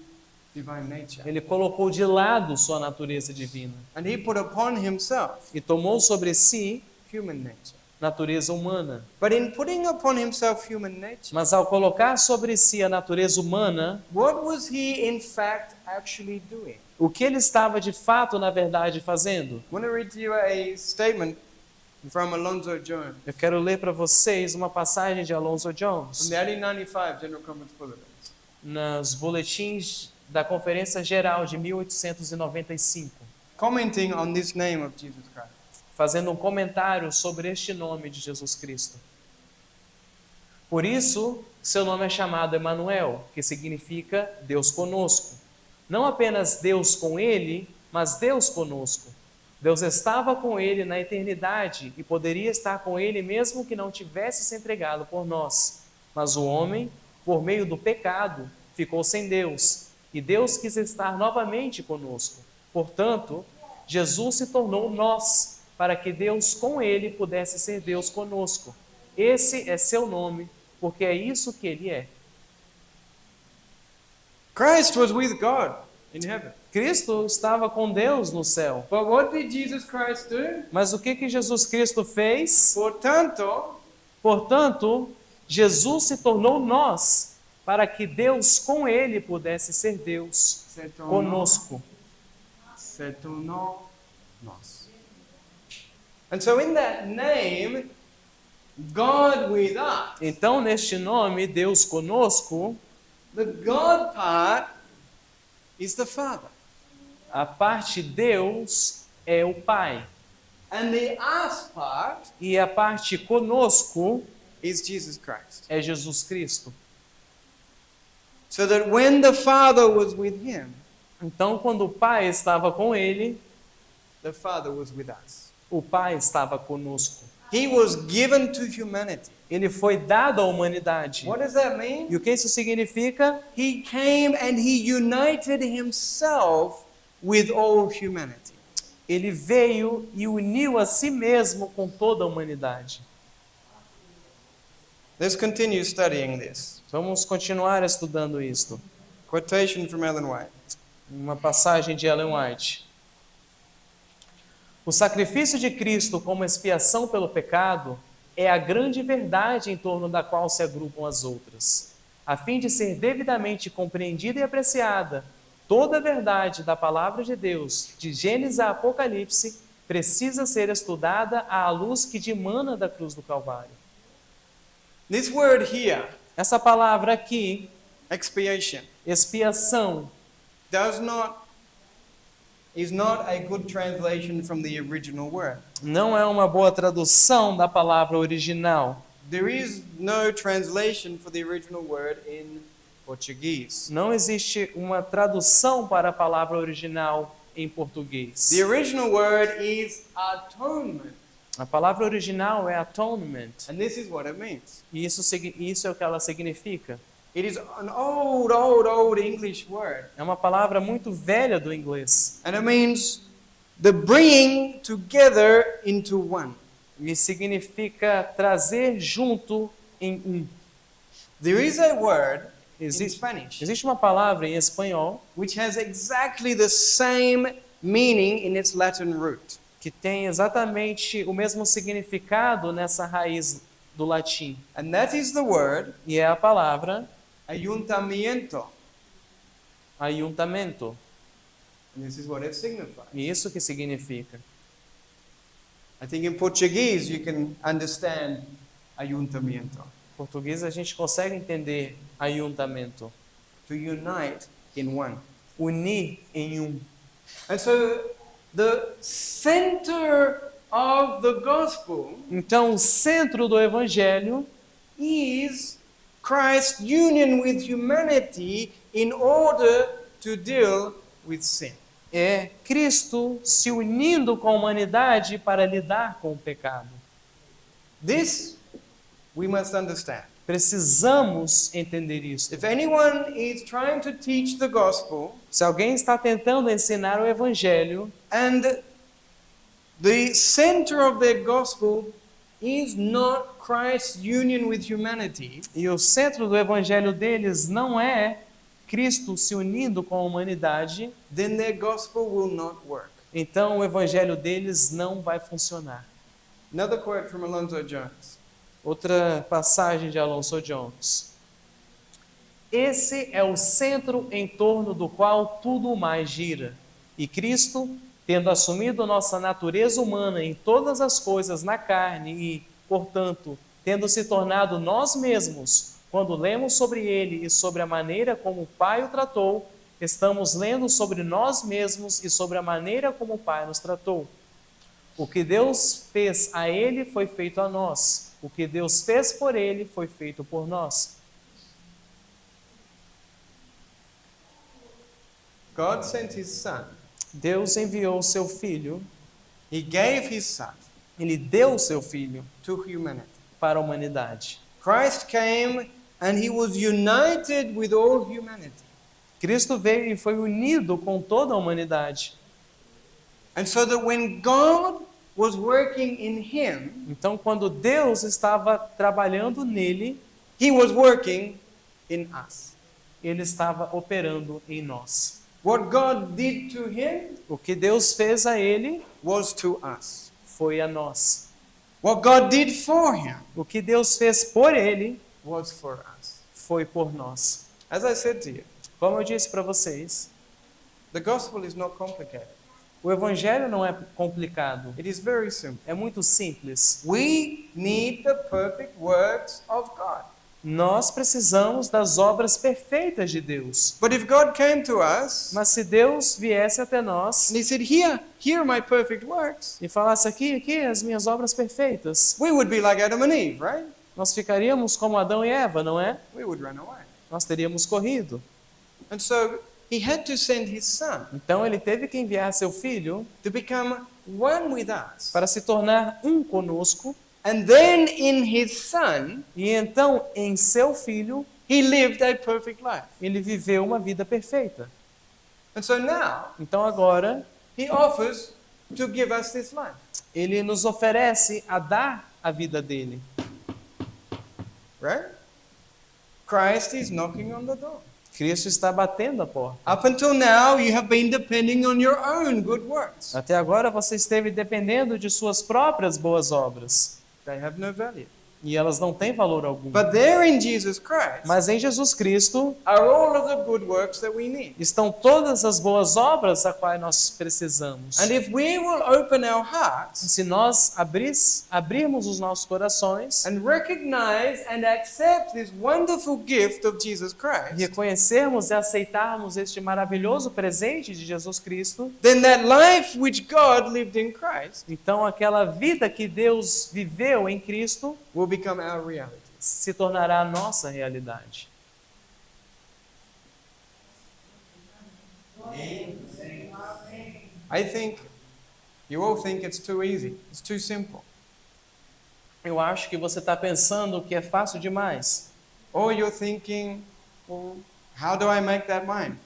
divine nature. ele colocou de lado sua natureza divina And he put upon himself e tomou sobre si human nature. natureza humana. But in putting upon himself human nature, Mas ao colocar sobre si a natureza humana, what was he in fact actually doing? o que ele estava de fato, na verdade, fazendo? I want to read to you a statement from Alonzo Jones Eu quero ler para vocês uma passagem de Alonzo from Jones, the 1895 General Conference Bulletin. nos boletins da Conferência Geral de 1895, Commenting on this name of Jesus Christ. fazendo um comentário sobre este nome de Jesus Cristo. Por isso, seu nome é chamado Emanuel, que significa Deus conosco. Não apenas Deus com ele, mas Deus conosco. Deus estava com ele na eternidade e poderia estar com ele mesmo que não tivesse se entregado por nós. Mas o homem, por meio do pecado, ficou sem Deus, e Deus quis estar novamente conosco. Portanto, Jesus se tornou nós, para que Deus com ele pudesse ser Deus conosco. Esse é seu nome, porque é isso que ele é. Christ was with God in heaven. Cristo estava com Deus no céu. But what did Jesus Christ do? Mas o que Jesus Cristo fez? Portanto, Portanto, Jesus se tornou nós, para que Deus com ele pudesse ser Deus conosco. se tornou nós. And so in that name, God with us, Então, neste nome, Deus conosco, the God part is the Father. a parte Deus é o Pai. And the us part E a parte conosco is Jesus Christ. é Jesus Cristo. So that when the Father was with him, Então, quando o Pai estava com ele, the Father was with us. o Pai estava conosco. He was given to humanity. Ele foi dado à humanidade. What does that mean? E o que isso significa? He came and he united himself with all humanity. Ele veio e uniu a si mesmo com toda a humanidade. Let's continue studying this. Vamos continuar estudando isto. Quotation from Ellen White. Uma passagem de Ellen White. O sacrifício de Cristo como expiação pelo pecado é a grande verdade em torno da qual se agrupam as outras. A fim de ser devidamente compreendida e apreciada, toda a verdade da palavra de Deus, de Gênesis a Apocalipse, precisa ser estudada à luz que dimana da cruz do Calvário. This word here, Essa palavra aqui, expiation, expiação, is not a good translation from the original word. não é uma boa tradução da palavra original. There is no translation for the original word in Portuguese. Não existe uma tradução para a palavra original em português. The original word is atonement. A palavra original é atonement. And this is what it means. E isso é o que ela significa. It is an old English word. É uma palavra muito velha do inglês. And it means the bringing together into one. E significa trazer junto em um. There is a word in Existe, Spanish existe uma palavra em espanhol which has exactly the same meaning in its Latin root. que tem exatamente o mesmo significado nessa raiz do latim. And that is the word E é a palavra ayuntamiento. ayuntamento. And this is what it signifies. E isso que significa. I think in Portuguese you can understand ayuntamiento. Em português a gente consegue entender ayuntamento. To unite in one. Unir em um. And so the center of the gospel Então, o centro do evangelho is Christ's union with humanity in order to deal with sin. é Cristo se unindo com a humanidade para lidar com o pecado. This we must understand. Precisamos entender isso. If anyone is trying to teach the gospel Se alguém está tentando ensinar o evangelho and the center of their gospel is not Christ's union with humanity, e o centro do evangelho deles não é Cristo se unindo com a humanidade, then their gospel will not work. então o evangelho deles não vai funcionar. Another quote from Alonzo Jones. Outra passagem de Alonso Jones. Esse é o centro em torno do qual tudo mais gira. E Cristo, tendo assumido nossa natureza humana em todas as coisas na carne e, portanto, tendo se tornado nós mesmos, quando lemos sobre ele e sobre a maneira como o Pai o tratou, estamos lendo sobre nós mesmos e sobre a maneira como o Pai nos tratou. O que Deus fez a ele foi feito a nós. O que Deus fez por ele foi feito por nós. God sent his son Deus enviou o seu Filho He gave his son Ele deu o seu filho to humanity. para a humanidade. Christ came and he was united with all humanity. Cristo veio e foi unido com toda a humanidade. And so that when God was working in him, Então, quando Deus estava trabalhando nele, he was working in us. ele estava operando em nós. What God did to him O que Deus fez a ele was to us. foi a nós. What God did for him O que Deus fez por ele was for us. foi por nós. As I said to you, Como eu disse para vocês, the gospel is not complicated. o evangelho não é complicado, It is very simple. é muito simples. We need the perfect works of God. Nós precisamos das obras perfeitas de Deus. But if God came to us Mas se Deus viesse até nós and he said, here are my perfect works, e falasse aqui as minhas obras perfeitas, we would be like Adam and Eve, right? nós ficaríamos como Adão e Eva, não é? We would run away. Nós teríamos corrido. And so he had to send his son Então ele teve que enviar seu filho to become one with us. para se tornar um conosco, And then in his son, e então em seu filho he lived a perfect life. ele viveu uma vida perfeita. And so now Então agora he offers to give us this life. ele nos oferece a dar a vida dele. Right? Christ is knocking on the door. Cristo está batendo a porta. Up until now, you have been depending on your own good works. Até agora você esteve dependendo de suas próprias boas obras. They have no value. E elas não têm valor algum. But there in Jesus Christ Mas em Jesus Cristo are all of the good works that we need. estão todas as boas obras a quais nós precisamos. And if we will open our hearts Se nós abrirmos os nossos corações, and recognize and accept this wonderful gift of Jesus Christ, reconhecermos e aceitarmos este maravilhoso presente de Jesus Cristo, then that life which God lived in Christ então aquela vida que Deus viveu em Cristo will become our reality. se tornará a nossa realidade. I think you all think it's too easy. It's too simple. Eu acho que você está pensando que é fácil demais. Or you're thinking, well, how do I make that mine?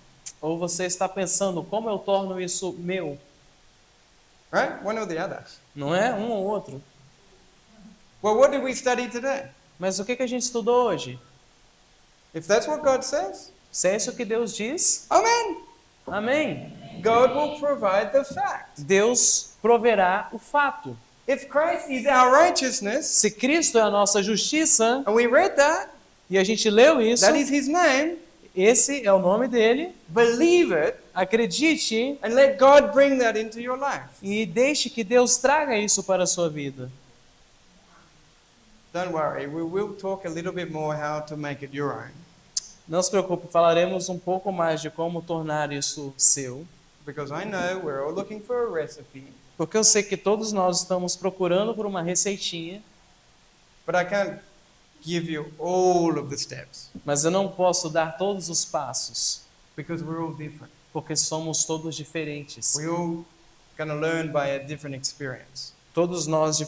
Ou você está pensando, como eu torno isso meu? Right? One or the other. Não é? Um ou outro. Well, what did we study today? Mas o que a gente estudou hoje? If that's what God says, Se é isso que Deus diz, amen. amém. God will provide the fact. Deus proverá o fato. If Christ is our righteousness, Se Cristo é a nossa justiça, and we read that, e a gente leu isso, that is his name, esse é o nome dele, believe it acredite and let God bring that into your life. e deixe que Deus traga isso para a sua vida. Don't worry, we will talk a little bit more how to make it your own, Não se preocupe, falaremos um pouco mais de como tornar isso seu, because I know we're all looking for a recipe, porque eu sei que todos nós estamos procurando por uma receitinha, but I can't give you all of the steps, mas eu não posso dar todos os passos, because we're all different. porque somos todos diferentes. We all going to learn by a different experience. Todos nós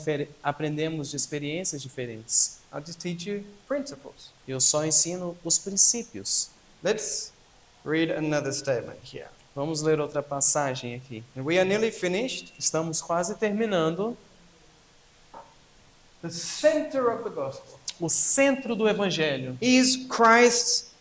aprendemos de experiências diferentes. I'll just teach you principles. Eu só ensino os princípios. Let's read another statement here. Vamos ler outra passagem aqui. And we are nearly finished. Estamos quase terminando. The center of the gospel O centro do Evangelho is Christ's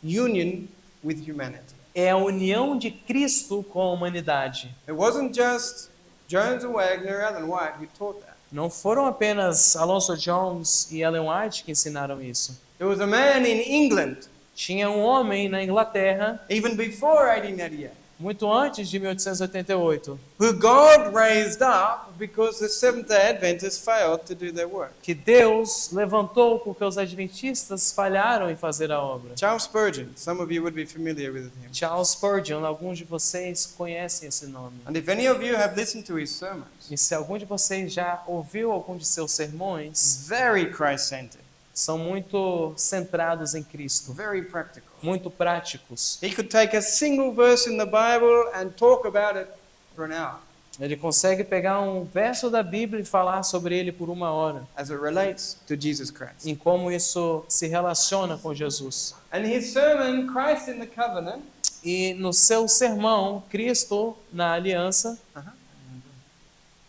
union with humanity. é a união de Cristo com a humanidade. It wasn't just Jones and Wagner, Ellen White who taught that. Não foram apenas Alonso Jones e Ellen White que ensinaram isso. There was a man in England, Tinha um homem na Inglaterra, even before 1888, muito antes de 1888, who God raised up because the Seventh-day Adventists failed to do their work. que Deus levantou porque os adventistas falharam em fazer a obra. Charles Spurgeon, some of you would be familiar with him. Charles Spurgeon, alguns de vocês conhecem esse nome. And if any of you have listened to his sermons, E se algum de vocês já ouviu algum de seus sermões, very Christ-centered, são muito centrados em Cristo, very practical. muito práticos. He could take a single verse in the Bible and talk about it for an hour. Ele consegue pegar um verso da Bíblia e falar sobre ele por 1 hora, as it relates to Jesus Christ. em como isso se relaciona com Jesus. And his sermon, Christ in the Covenant, E no seu sermão, Cristo na Aliança,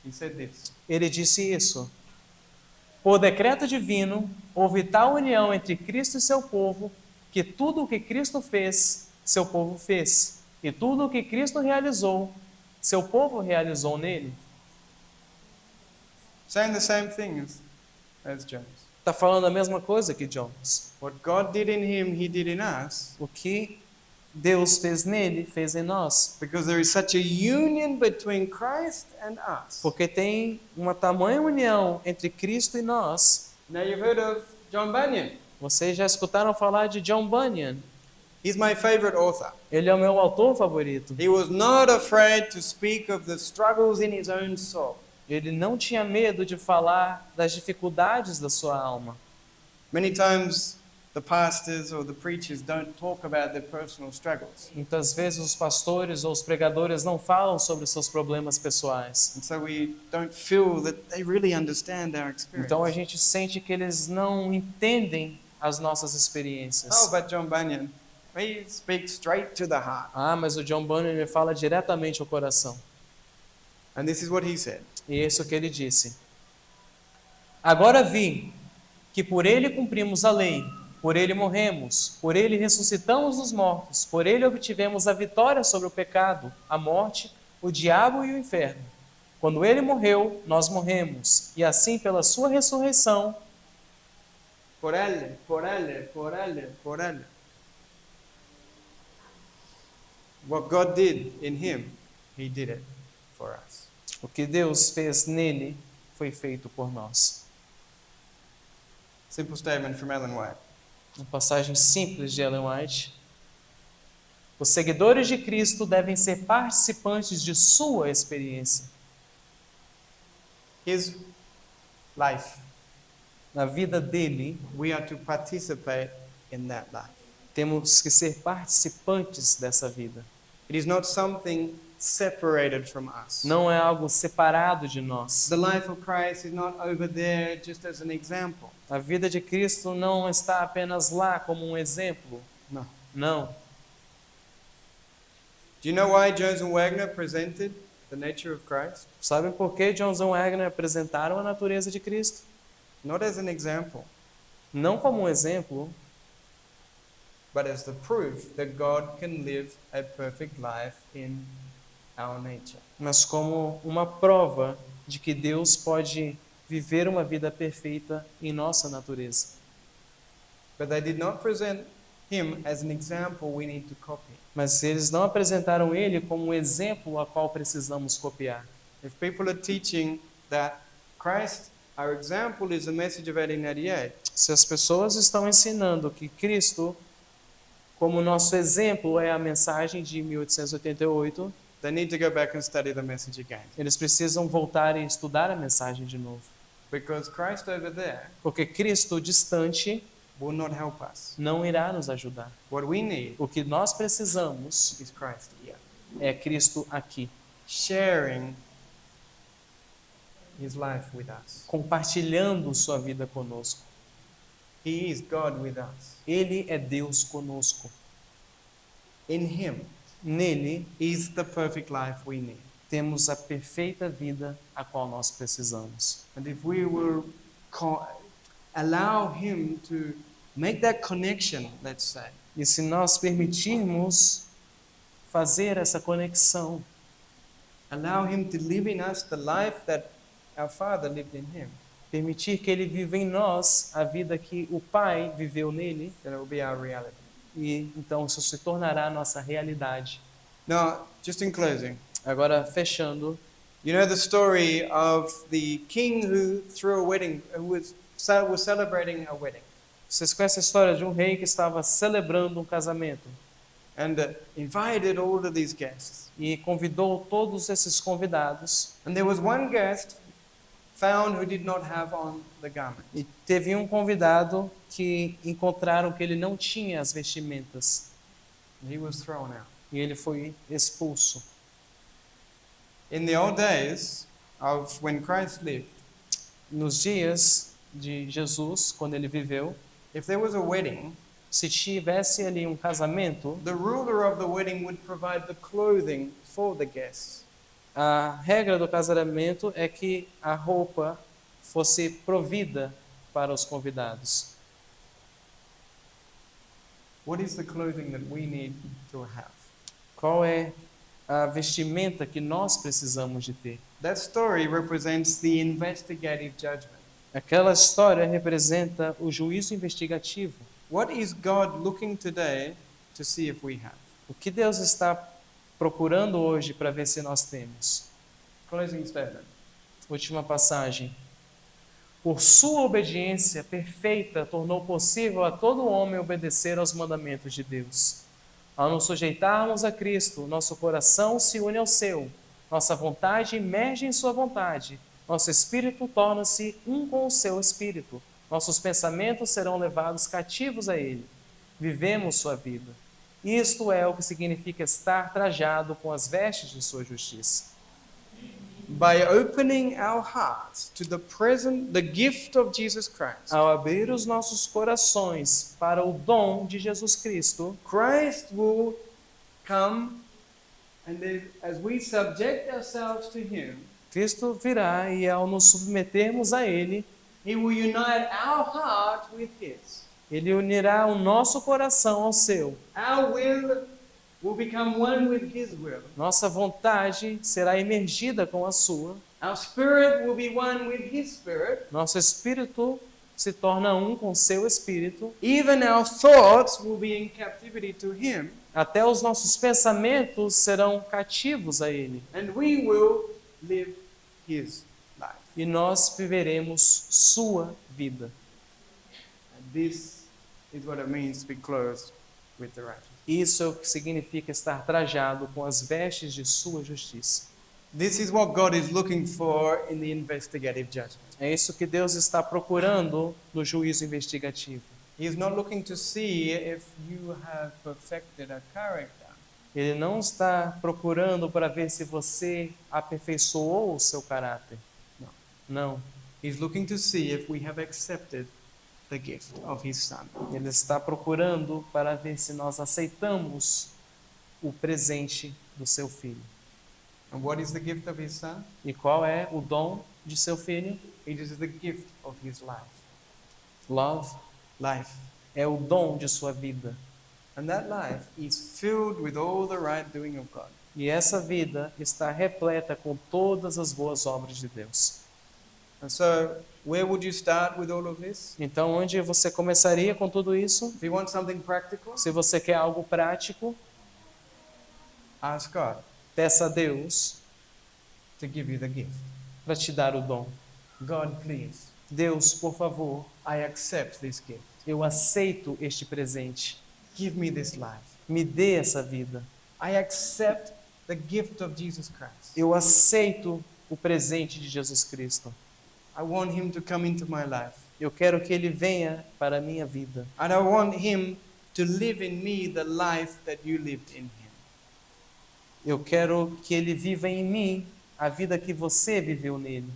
he said this. ele disse isso. Por decreto divino, houve tal união entre Cristo e seu povo, que tudo o que Cristo fez, seu povo fez. E tudo o que Cristo realizou, seu povo realizou nele. Saying the same thing as James. Está falando a mesma coisa que Jones. What God did in him, he did in us. O que Deus fez nele, fez em nós. Because there is such a union between Christ and us. Porque tem uma tamanha união entre Cristo e nós. Now you've heard of John Bunyan. Vocês já escutaram falar de John Bunyan? He's my favorite author. Ele é o meu autor favorito. He was not afraid to speak of the struggles in his own soul. Ele não tinha medo de falar das dificuldades da sua alma. Many times the pastors or the preachers don't talk about their personal struggles. Muitas vezes os pastores ou os pregadores não falam sobre os seus problemas pessoais. And so we don't feel that they really understand our experience. Então a gente sente que eles não entendem as nossas experiências. Oh, but John Bunyan, he speaks straight to the heart. Ah, mas o John Bunyan ele fala diretamente ao coração. And this is what he said. E é isso que ele disse. Agora vi que por ele cumprimos a lei, por ele morremos, por ele ressuscitamos dos mortos, por ele obtivemos a vitória sobre o pecado, a morte, o diabo e o inferno. Quando ele morreu, nós morremos, e assim pela sua ressurreição, Por ele, por ele, por ele, por ele. What God did in him, he did it for us. o que Deus fez nele foi feito por nós. Simple statement from Ellen White. Uma passagem simples de Ellen White. Os seguidores de Cristo devem ser participantes de sua experiência. His life, Na vida dele, we are to participate in that life. temos que ser participantes dessa vida. It is not something separated from us. Não é algo separado de nós. The life of Christ is not over there just as an example. A vida de Cristo não está apenas lá como um exemplo. No. Não. Do you know why Jones and Wagner presented the nature of Christ? Sabem por que Johnson Wagner apresentaram a natureza de Cristo? Not as an example, Não como um exemplo, but as the proof that God can live a perfect life in our nature. mas como uma prova de que Deus pode viver uma vida perfeita em nossa natureza. But they did not present him as an example we need to copy. Mas eles não apresentaram ele como um exemplo a qual precisamos copiar. If people are teaching that Christ, our example, is the message of 1888, Se as pessoas estão ensinando que Cristo, como nosso exemplo, é a mensagem de 1888, they need to go back and study the message again. eles precisam voltar e estudar a mensagem de novo. Because Christ over there Porque Cristo distante will not help us. não irá nos ajudar. What we need O que nós precisamos is Christ here, é Cristo aqui, sharing his life with us. compartilhando sua vida conosco. He is God with us. Ele é Deus conosco. In him Nele is the perfect life we need. temos a perfeita vida a qual nós precisamos. And if we will allow him to make that connection, let's say, E se nós permitirmos fazer essa conexão, allow him to live in us the life that our Father lived in him, permitir que Ele viva em nós a vida que o Pai viveu nele, then it will be our reality. e então isso se tornará a nossa realidade. Now, just in closing, Agora, fechando, you know the story of the king who threw a wedding, who was celebrating a wedding, vocês conhecem a história de um rei que estava celebrando um casamento and invited all of these guests. e convidou todos esses convidados, And there was one guest found who did not have on the garment. e teve um convidado que encontraram que ele não tinha as vestimentas, And he was thrown out. e ele foi expulso. In the old days of when Christ lived, Nos dias de Jesus, quando ele viveu, if there was a wedding, se tivesse ali um casamento, the ruler of the wedding would provide the clothing for the guests. a regra do casamento é que a roupa fosse provida para os convidados. What is the clothing that we need to have? Qual é a vestimenta que nós precisamos de ter? That story represents the investigative judgment. Aquela história representa o juízo investigativo. What is God looking today to see if we have? O que Deus está procurando hoje para ver se nós temos? Closing statement. Última passagem. Por sua obediência perfeita, tornou possível a todo homem obedecer aos mandamentos de Deus. Ao nos sujeitarmos a Cristo, nosso coração se une ao seu, nossa vontade emerge em sua vontade, nosso espírito torna-se um com o seu espírito, nossos pensamentos serão levados cativos a ele. Vivemos sua vida. Isto é o que significa estar trajado com as vestes de sua justiça. By opening our hearts to the gift of Jesus Christ, Ao abrir os nossos corações para o dom de Jesus Cristo, Christ will come, and as we subject ourselves to Him, Cristo virá e ao nos submetermos a Ele, He will unite our heart with His. Ele unirá o nosso coração ao seu. Our will become one with His will. Nossa vontade será emergida com a sua. Our spirit will be one with His spirit. Nosso espírito se torna um com seu espírito. Even our thoughts will be in captivity to Him. Até os nossos pensamentos serão cativos a Ele. And we will live His life. E nós viveremos sua vida. And this is what it means to be clothed with the righteous. Isso é o que significa estar trajado com as vestes de sua justiça. This is what God is looking for in the investigative judgment. É isso que Deus está procurando no juízo investigativo. He is not looking to see if you have perfected a character. Ele não está procurando para ver se você aperfeiçoou o seu caráter. No. Não. He's looking to see if we have accepted the gift of His Son. Ele está procurando para ver se nós aceitamos o presente do seu filho. And what is the gift of His Son? E qual é o dom de seu filho? It is the gift of His life. Love Life. é o dom de sua vida. And that life is filled with all the right doing of God. E essa vida está repleta com todas as boas obras de Deus. And so, where would you start with all of this? Então, onde você começaria com tudo isso? If you want something practical, Se você quer algo prático, ask God peça a Deus to give you the gift. para te dar o dom. God, please, Deus, por favor, I accept this gift. eu aceito este presente. Give me this life. Me dê essa vida. I accept the gift of Jesus Christ. Eu aceito o presente de Jesus Cristo. I want Him to come into my life. Eu quero que Ele venha para a minha vida. And I want Him to live in me the life that you lived in Him. Eu quero que Ele viva em mim a vida que você viveu nele.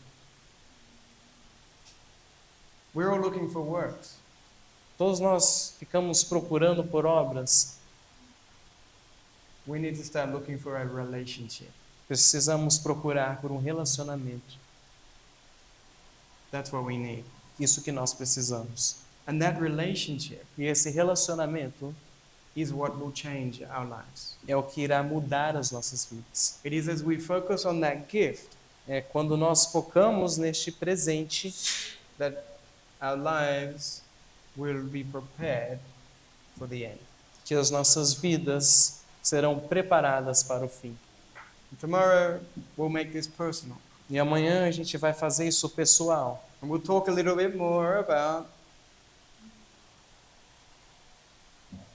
We're all looking for works. Todos nós ficamos procurando por obras. We need to start looking for a relationship. Precisamos procurar por um relacionamento. That's what we need. Isso que nós precisamos. And that relationship E esse relacionamento is what will change our lives. é o que irá mudar as nossas vidas. It is as we focus on that gift É quando nós focamos neste presente that our lives will be prepared for the end. que as nossas vidas serão preparadas para o fim. And tomorrow we'll make this personal. E amanhã a gente vai fazer isso pessoal. And we'll talk a little bit more about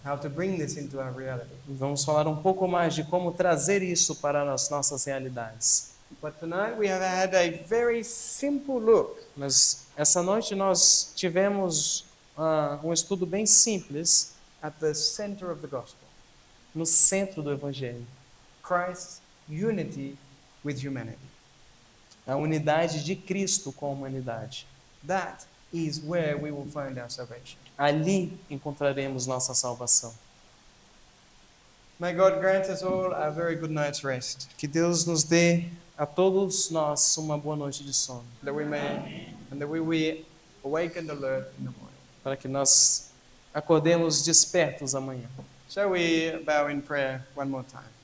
how to bring this into our reality. Vamos falar um pouco mais de como trazer isso para as nossas realidades. But tonight we have had a very simple look Mas essa noite nós tivemos um estudo bem simples at the center of the gospel. no centro do Evangelho. Christ's unity with humanity. A unidade de Cristo com a humanidade. That is where we will find our salvation. Ali encontraremos nossa salvação. May God grant us all a very good night's rest, Que Deus nos dê a todos nós uma boa noite de sono, that we will awake and alert in the morning. para que nós acordemos despertos amanhã. Shall we bow in prayer one more time?